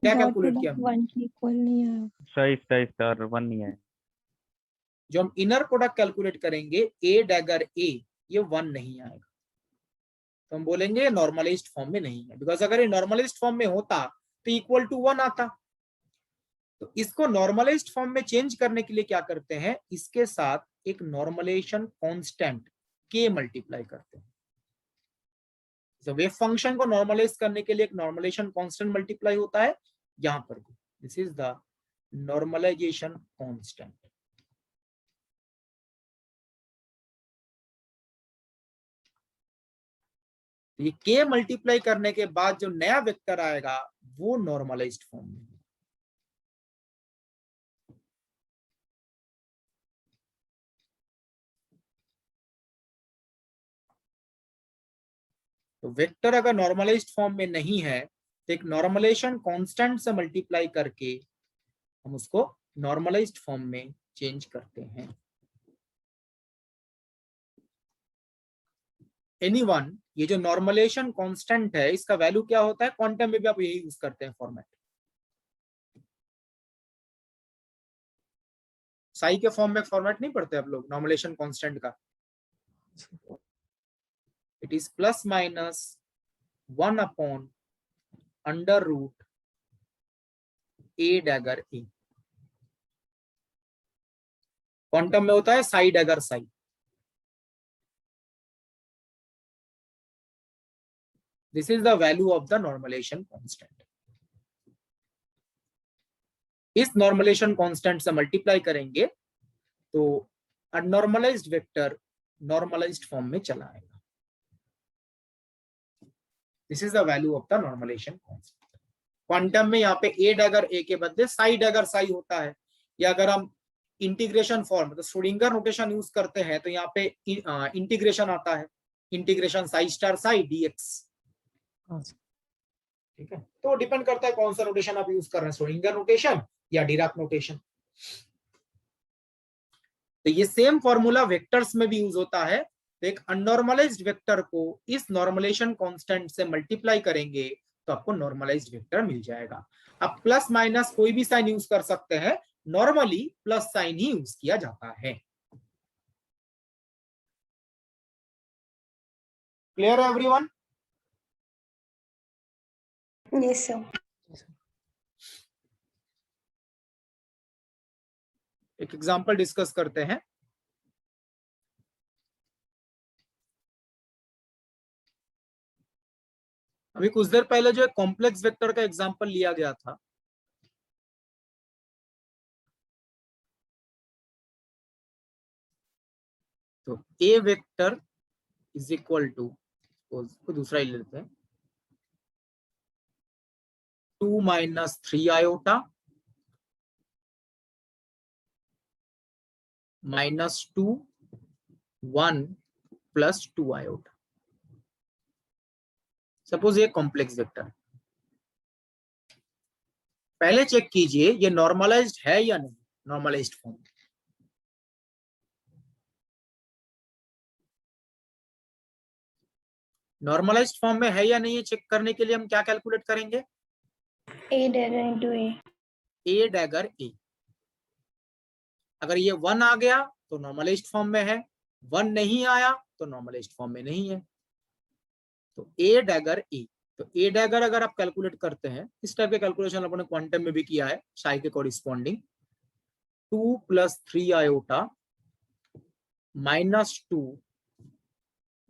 क्या कैलकुलेट किया हमने? 1 के इक्वल नहीं आया। सही सर 1 नहीं है। जो हम इनर प्रोडक्ट कैलकुलेट करेंगे ए डैगर ए, ये 1 नहीं आएगा, तो हम बोलेंगे नॉर्मलाइज्ड फॉर्म में नहीं है। बिकॉज अगर ये नॉर्मलाइज्ड फॉर्म में होता तो इक्वल टू 1 आता। तो इसको नॉर्मलाइज्ड फॉर्म में चेंज करने के लिए क्या करते हैं, इसके साथ एक नॉर्मलाइजेशन कांस्टेंट के मल्टीप्लाई करते हैं। तो वेव फंक्शन को नॉर्मलाइज करने के लिए एक नॉर्मलाइजेशन कांस्टेंट मल्टीप्लाई होता है, यहां पर भी this is the normalization constant. ये के मल्टीप्लाई करने के बाद जो नया वेक्टर आएगा वो नॉर्मलाइज्ड फॉर्म में। तो वेक्टर अगर नॉर्मलाइज्ड फॉर्म में नहीं है तो एक नॉर्मलाइजेशन कांस्टेंट से मल्टीप्लाई करके हम उसको नॉर्मलाइज्ड फॉर्म में चेंज करते हैं। एनीवन, ये जो नॉर्मलाइजेशन कांस्टेंट है इसका वैल्यू क्या होता है, क्वांटम में भी आप यही यूज करते हैं फॉर्मेट। साई के फॉर्म में फॉर्मेट नहीं पढ़ते आप लोग नॉर्मलाइजेशन कांस्टेंट का? It is plus minus 1 upon under root A dagger A. Quantum में होता है psi dagger psi. This is the value of the normalization constant. इस नॉर्मलाइजेशन कांस्टेंट से मल्टीप्लाई करेंगे तो अननॉर्मलाइज्ड वेक्टर नॉर्मलाइज्ड फॉर्म में चला आएगा। This is the value of the normalization constant. Quantum में यहाँ पे ए डैगर ए के बदले साई डैगर साई होता है, या अगर हम इंटीग्रेशन फॉर्म मतलब श्रोडिंगर नोटेशन यूज करते हैं तो यहाँ पे इंटीग्रेशन आता है, integration psi star psi dx. ठीक है, तो डिपेंड करता है कौन सा नोटेशन आप यूज कर रहे हैं, श्रोडिंगर नोटेशन या डिराक नोटेशन। तो ये सेम फॉर्मूला वेक्टर्स में भी यूज होता है। तो एक अननॉर्मलाइज्ड वेक्टर को इस नॉर्मलाइजेशन कांस्टेंट से मल्टीप्लाई करेंगे तो आपको नॉर्मलाइज्ड वेक्टर मिल जाएगा। अब प्लस माइनस कोई भी साइन यूज कर सकते हैं, नॉर्मली प्लस साइन ही यूज किया जाता है। क्लियर है एवरीवन? Yes, sir. एक एग्जांपल डिस्कस करते हैं। अभी कुछ देर पहले जो कॉम्प्लेक्स वेक्टर का एग्जांपल लिया गया था, तो ए वेक्टर इज इक्वल टू, को दूसरा ही लेते हैं, 2 minus 3 iota minus 2 1 plus 2 iota. Suppose ये कॉम्प्लेक्स वेक्टर, पहले चेक कीजिए ये नॉर्मलाइज्ड है या नहीं, नॉर्मलाइज्ड फॉर्म। नॉर्मलाइज्ड फॉर्म में है या नहीं, ये चेक करने के लिए हम क्या कैलकुलेट करेंगे, A dagger into A. A dagger A. अगर ये 1 आ गया तो नॉर्मलाइज्ड फॉर्म में है, 1 नहीं आया तो नॉर्मलाइज्ड फॉर्म में नहीं है। तो ए डैगर ए, तो ए डैगर अगर आप कैलकुलेट करते हैं, इस टाइप के कैलकुलेशन अपने क्वांटम में भी किया है साई के corresponding, 2 plus 3 iota minus 2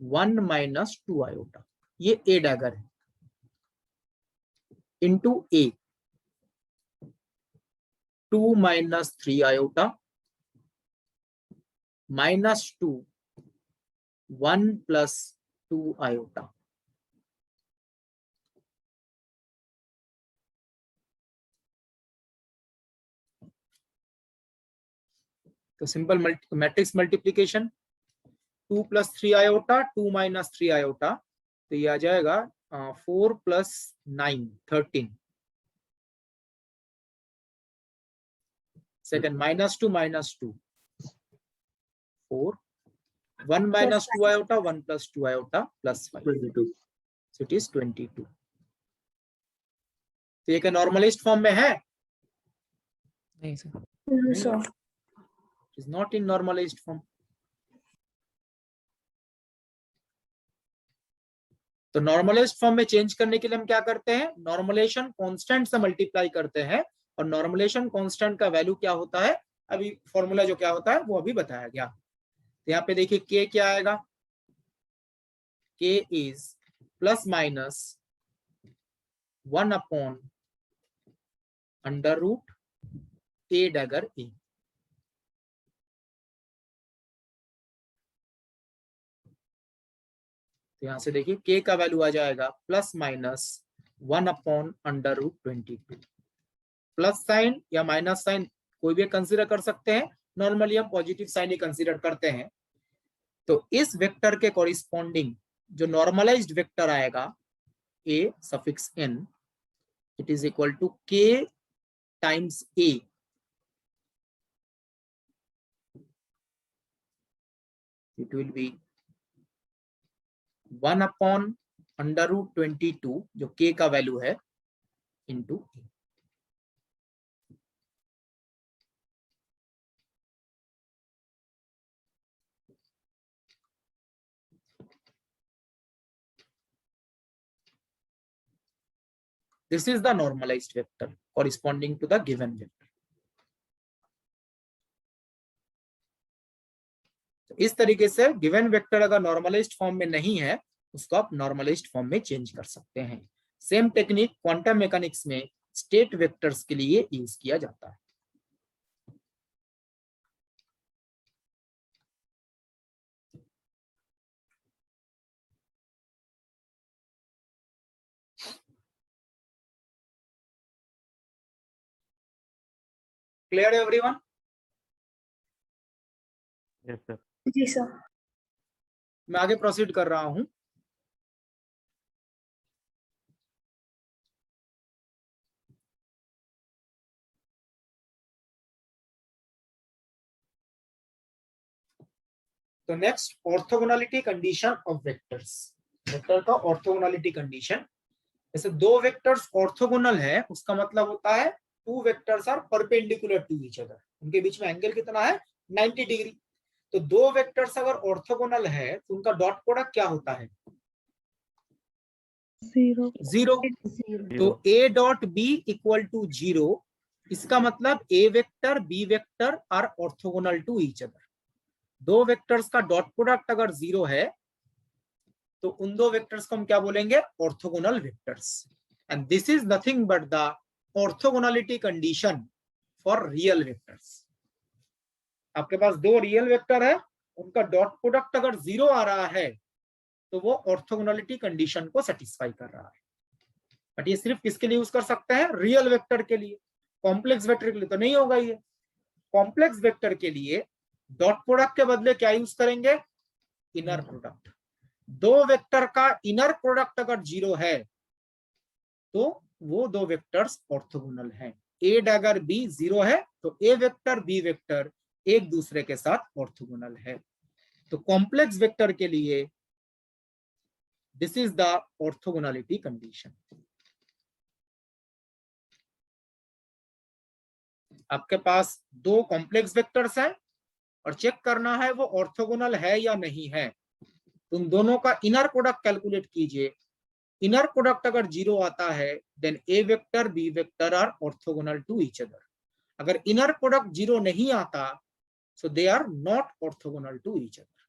1 minus 2 iota, ये ए डैगर है। Into A 2 minus 3 iota minus 2 1 plus 2 iota. तो simple matrix multiplication 2 plus 3 iota 2 minus 3 iota, तो ये आ जाएगा 4 plus 9 13। Second minus 2 4 1 minus 2 iota 1 plus 2 iota plus 5 22 so it is 22। तो ये क्या नॉर्मलाइज्ड फॉर्म में है? नहीं sir. No, sir. It is not in normalized form। तो नॉर्मलाइज्ड फॉर्म में चेंज करने के लिए हम क्या करते हैं? नॉर्मलाइजेशन कांस्टेंट से मल्टीप्लाई करते हैं, और नॉर्मलाइजेशन कांस्टेंट का वैल्यू क्या होता है, अभी फॉर्मूला जो क्या होता है वो अभी बताया गया। तो यहाँ पे देखिए k क्या आएगा, k is plus minus 1 upon under root a dagger a। तो यहां से देखिए k का वैल्यू आ जाएगा plus minus 1 upon under root 22। Plus sign या माइनस साइन कोई भी कंसीडर कर सकते हैं, नॉर्मली हम पॉजिटिव साइन ही कंसीडर करते हैं। तो इस वेक्टर के कॉरिस्पॉन्डिंग जो नॉर्मलाइज्ड वेक्टर आएगा a suffix n, it is equal to k times a। It will be 1 upon under root 22 जो k का वैल्यू है into a। This is the normalized vector corresponding to the given vector। तो इस तरीके से गिवन वेक्टर अगर नॉर्मलाइज्ड फॉर्म में नहीं है उसको आप नॉर्मलाइज्ड फॉर्म में चेंज कर सकते हैं। सेम टेक्निक क्वांटम मैकेनिक्स में स्टेट वेक्टर्स के लिए यूज किया जाता है। क्लियर है एवरीवन? Yes sir. जी सर। मैं आगे प्रोसीड कर रहा हूं। तो next orthogonality condition of vectors. Vector का ऑर्थोगोनलिटी कंडीशन, जैसे दो वेक्टर्स ऑर्थोगोनल है उसका मतलब होता है two vectors are perpendicular to each other, उनके बीच में एंगल कितना है 90 डिग्री। तो दो वेक्टर्स अगर ऑर्थोगोनल है तो उनका डॉट प्रोडक्ट क्या होता है? 0। तो a dot b equal to 0, इसका मतलब a vector b vector are orthogonal to each other. दो वेक्टर्स का डॉट प्रोडक्ट अगर 0 है तो उन दो वेक्टर्स को हम क्या बोलेंगे? Orthogonal vectors. And this is nothing but the orthogonality condition for real vectors. आपके पास दो रियल वेक्टर है, उनका डॉट प्रोडक्ट अगर 0 आ रहा है तो वो ऑर्थोगोनलिटी कंडीशन को सेटिस्फाई कर रहा है। बट ये सिर्फ किसके लिए यूज कर सकते हैं? रियल वेक्टर के लिए। कॉम्प्लेक्स वेक्टर के लिए तो नहीं होगा ये। कॉम्प्लेक्स वेक्टर के लिए डॉट प्रोडक्ट के बदले क्या यूज करेंगे? Inner product. दो वेक्टर का इनर प्रोडक्ट अगर 0 है तो वो दो वेक्टर्स ऑर्थोगोनल हैं। a डैगर b 0 है तो a वेक्टर b वेक्टर एक दूसरे के साथ ऑर्थोगोनल है। तो कॉम्प्लेक्स वेक्टर के लिए this is the orthogonality condition. आपके पास दो कॉम्प्लेक्स वेक्टर्स हैं और चेक करना है वो ऑर्थोगोनल है या नहीं है। तुम दोनों का इनर प्रोडक्ट कैलकुलेट कीजिए। इनर प्रोडक्ट अगर 0 आता है then a vector b vector are orthogonal to each other. अगर इनर प्रोडक्ट 0 नहीं आता so they are not orthogonal to each other.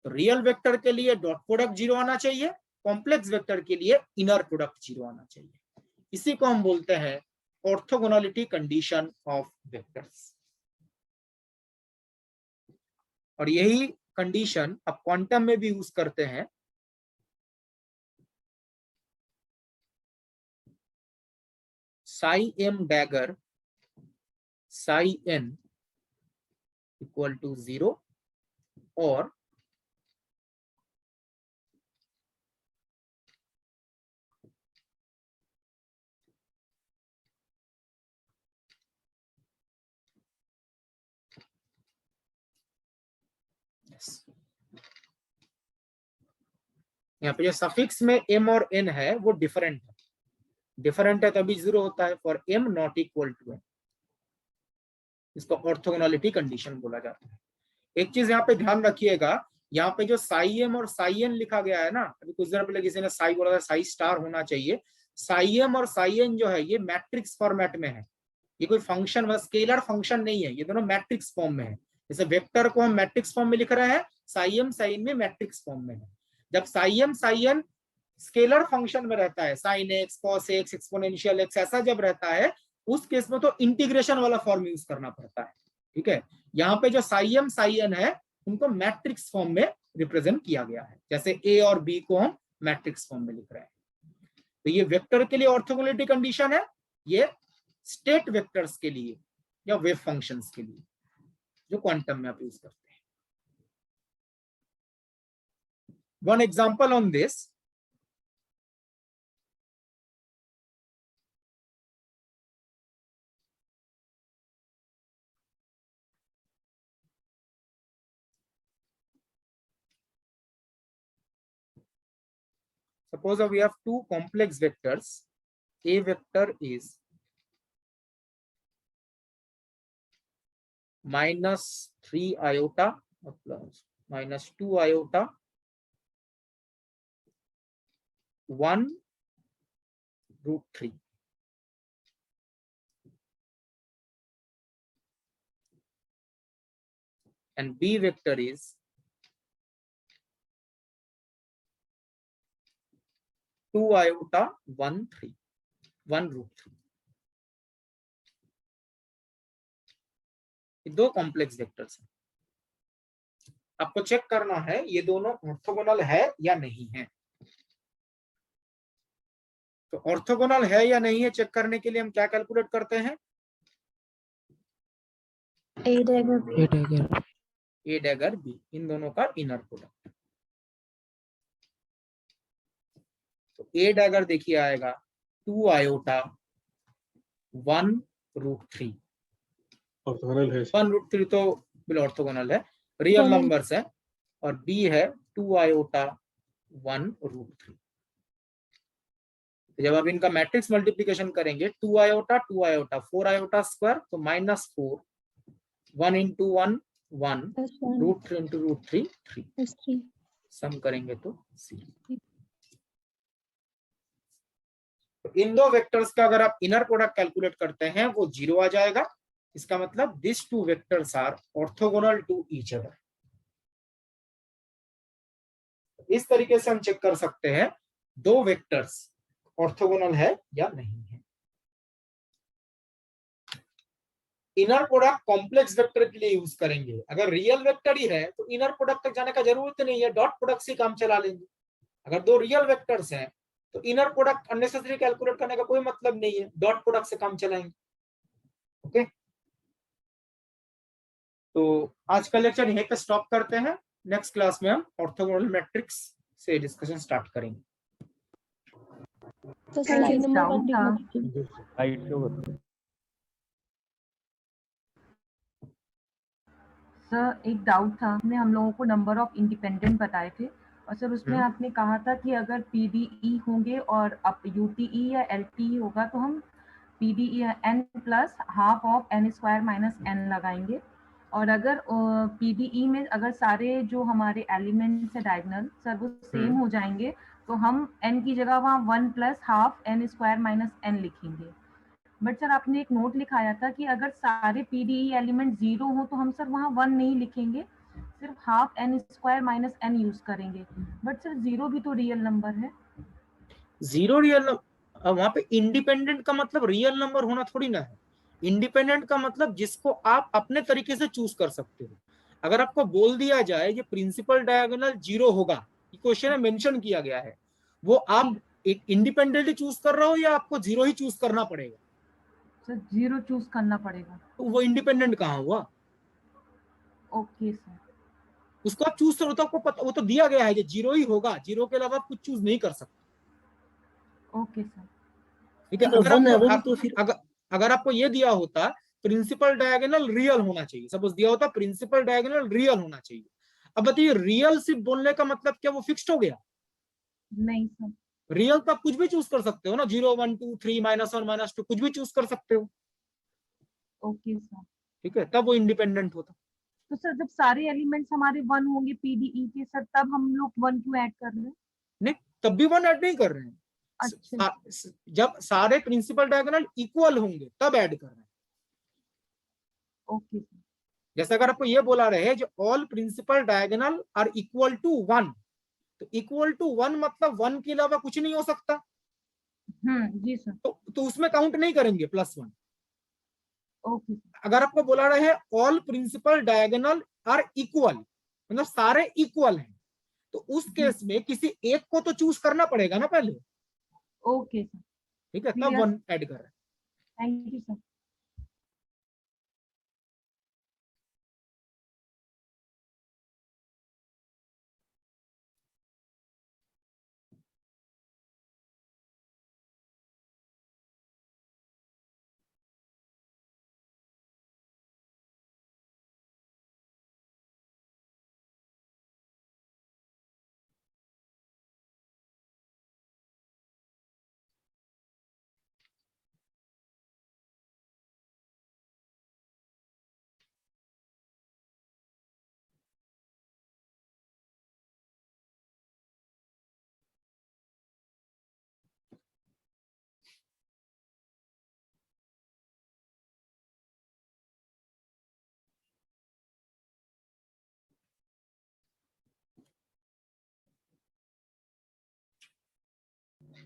तो रियल वेक्टर के लिए डॉट प्रोडक्ट 0 आना चाहिए, कॉम्प्लेक्स वेक्टर के लिए इनर प्रोडक्ट 0 आना चाहिए। इसी को हम बोलते हैं ऑर्थोगोनलिटी कंडीशन ऑफ वेक्टर्स। और यही कंडीशन अब क्वांटम में भी यूज करते हैं। Psi M dagger psi N equal to 0 और यहाँ पे जो सफिक्स में m और n है वो डिफरेंट है तभी 0 होता है। For m not equal to n, इसको ऑर्थोगोनलिटी कंडीशन बोला जाता है। एक चीज यहाँ पे ध्यान रखिएगा, यहाँ पे जो साई एम और साई एन लिखा गया है ना, अभी कुछ देर पहले किसी ने साई बोला था, साई स्टार होना चाहिए। साई एम और साई एन जो है ये मैट्रिक्स फॉर्मेट में है, ये कोई फंक्शन स्केलर फंक्शन नहीं है, ये दोनों मैट्रिक्स फॉर्म में है। जैसे वेक्टर को हम मैट्रिक्स फॉर्म में लिख रहे हैं, साई एम साई एन में मैट्रिक्स फॉर्म में है। जब psi M psi N scalar function में रहता है, sine X cos X exponential X ऐसा जब रहता है, उस केस में तो इंटीग्रेशन वाला फॉर्म यूज करना पड़ता है। ठीक है, यहाँ पे जो साई एम साई एन है उनको मैट्रिक्स फॉर्म में रिप्रेजेंट किया गया है, जैसे ए और बी को हम मैट्रिक्स फॉर्म में लिख रहे हैं। तो ये वेक्टर के लिए ऑर्थोगोनलिटी कंडीशन है, ये स्टेट वेक्टर्स के लिए या वेव फंक्शंस के लिए जो क्वांटम में आप यूज करते हैं। One example on this, suppose we have two complex vectors. A vector is -3 iota plus -2 iota 1√3, and B vector is -2 iota 1√3। ये दो कॉम्प्लेक्स वेक्टर्स हैं, आपको चेक करना है ये दोनों ऑर्थोगोनल है या नहीं है। तो ऑर्थोगोनल है या नहीं है चेक करने के लिए हम क्या कैलकुलेट करते हैं, A dagger B. A dagger B, इन दोनों का इनर प्रोडक्ट। तो ए डैगर देखिए आएगा 2 आयोटा 1√3। ऑर्थोगोनल है, 1√3 तो बिल ऑर्थोगोनल है, रियल नंबर्स है, और बी है 2 आयोटा 1√3। जब आप इनका मैट्रिक्स मल्टीप्लिकेशन करेंगे 2 आयोटा 4 आयोटा स्क्वायर तो -4, 1 into 1 1, √3 into √3 3, सम करेंगे तो 0। तो इन दो वेक्टर्स का अगर आप इनर प्रोडक्ट कैलकुलेट करते हैं वो 0 आ जाएगा। इसका मतलब this two vectors are orthogonal to each other. इस तरीके से हम चेक कर सकते हैं दो वेक्टर्स ऑर्थोगोनल है या नहीं है। इनर प्रोडक्ट कॉम्प्लेक्स वेक्टर के लिए यूज करेंगे, अगर रियल वेक्टर ही है तो इनर प्रोडक्ट तक जाने का जरूरत नहीं है, डॉट प्रोडक्ट से काम चला लेंगे। अगर दो रियल वेक्टर्स हैं तो इनर प्रोडक्ट अननेसेसरी कैलकुलेट करने का कोई मतलब नहीं है, डॉट प्रोडक्ट से काम चलाएंगे। ओके, तो आज का लेक्चर यहीं पे स्टॉप करते हैं। नेक्स्ट क्लास में हम ऑर्थोगोनल मैट्रिक्स से डिस्कशन स्टार्ट करेंगे। तो स्लाइड नंबर 1 सर एक डाउट था, उसमें हम लोगों को नंबर ऑफ इंडिपेंडेंट बताए थे और सर उसमें आपने कहा था कि अगर पीडीई होंगे और अब यूटीई या एलटीई होगा तो हम PDE n plus half of n square minus n लगाएंगे, और अगर पीडीई में अगर सारे जो हमारे एलिमेंट्स है डायगोनल सर वो सेम हो जाएंगे तो हम n की जगह वहाँ 1 plus half n square minus n लिखेंगे। बट सर आपने एक नोट लिखाया था कि अगर सारे पीडीई एलिमेंट 0 हो तो हम सर वहाँ 1 नहीं लिखेंगे, सिर्फ half n square minus n use करेंगे। बट सर 0 भी तो रियल नंबर है। 0 रियल अब वहां पे इंडिपेंडेंट का मतलब रियल नंबर होना थोड़ी ना है। इंडिपेंडेंट का मतलब जिसको आप अपने तरीके से चूज कर सकते हो। अगर आपको बोल दिया जाए ये प्रिंसिपल डायगोनल 0 होगा, क्वेश्चन में मेंशन किया गया है, वो आप इंडिपेंडेंटली चूज कर रहे हो या आपको 0 ही चूज करना पड़ेगा? सर 0 चूज करना पड़ेगा। तो वो इंडिपेंडेंट कहाँ हुआ? Okay sir. उसको आप चूज करो तो आपको पता, वो तो दिया गया है कि 0 ही होगा, 0 के अलावा आप कुछ चूज नहीं कर सकते। Okay sir. ठीक है, अगर आपको ये दिया होता प्रिंसिपल डायगोनल रियल होना चाहिए, सपोज दिया होता प्रिंसिपल डायगोनल रियल होना चाहिए, अब बताइए रियल सिर्फ बोलने का मतलब क्या वो फिक्स्ड हो गया? नहीं सर। रियल तो आप कुछ भी चूज कर सकते हो ना, 0 1 2 3 -1 -2 कुछ भी चूज कर सकते हो। Okay sir. ठीक है, तब वो इंडिपेंडेंट होता। तो सर जब सारे एलिमेंट्स हमारे 1 होंगे पीडीई के सर, तब हम लोग 1 क्यों ऐड कर रहे हैं? नहीं, तब भी 1 ऐड नहीं कर रहे हैं। अच्छा। जब सारे प्रिंसिपल डायगोनल इक्वल होंगे तब ऐड कर रहे हैं। Okay sir. जैसे अगर आपको ये बोला रहे जो all principal diagonal are equal to 1, तो इक्वल टू 1 मतलब 1 के अलावा कुछ नहीं हो सकता। जी सर। तो उसमें काउंट नहीं करेंगे +1। ओके। अगर आपको बोला रहे all principal diagonal are equal, मतलब सारे इक्वल हैं, तो उस केस में किसी एक को तो चूज करना पड़ेगा ना पहले। Okay sir. ठीक है, तब 1 ऐड कर रहे हैं। Thank you sir.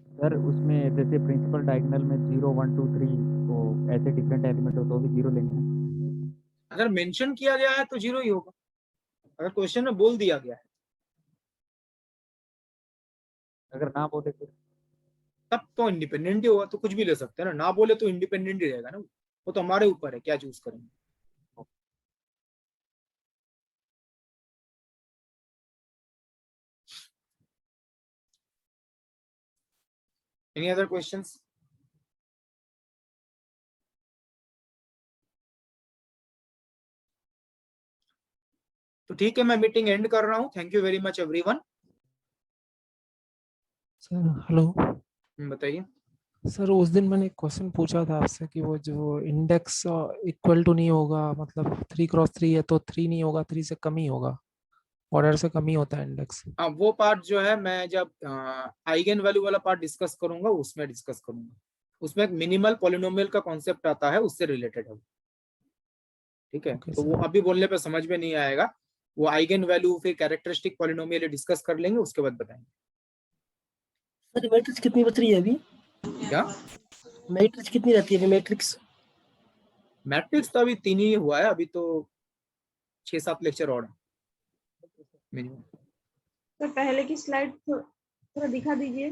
सर उसमें जैसे प्रिंसिपल डायगोनल में 0 1 2 3 तो ऐसे डिफरेंट एलिमेंट हो तो भी 0 लेंगे ना? अगर मेंशन किया गया है तो 0 ही होगा, अगर क्वेश्चन में बोल दिया गया है। अगर ना बोले तो? तब तो इंडिपेंडेंट ही होगा, तो कुछ भी ले सकते हैं ना, ना बोले तो इंडिपेंडेंट ही रहेगा ना। वो तो हमारे ऊपर है क्या चूज करेंगे। Any other questions? तो ठीक है, मैं मीटिंग एंड कर रहा हूँ। Thank you very much everyone. Sir hello. बताइए। सर उस दिन मैंने एक क्वेश्चन पूछा था आपसे कि वो जो इंडेक्स इक्वल टू नहीं होगा, मतलब 3x3 है तो 3 नहीं होगा, 3 से कम ही होगा, ऑर्डर से कम ही होता है इंडेक्स। हाँ, वो पार्ट जो है मैं जब आइगन वैल्यू वाला पार्ट डिस्कस करूंगा उसमें डिस्कस करूंगा। उसमें एक मिनिमल पॉलिनोमियल का कॉन्सेप्ट आता है, उससे रिलेटेड है। ठीक है, तो वो अभी बोलने पे समझ में नहीं आएगा। वो आइगन वैल्यू फिर कैरेक्टरिस्टिक पॉलिनोमियल डिस्कस कर लेंगे, उसके बाद बताएंगे। सर मैट्रिक्स कितनी बच रही है अभी? क्या मैट्रिक्स कितनी रहती है अभी मैट्रिक्स? मैट्रिक्स तो अभी 3 ही हुआ है, अभी तो 6-7 लेक्चर और मिनिमम। तो पहले की स्लाइड थोड़ा दिखा दीजिए।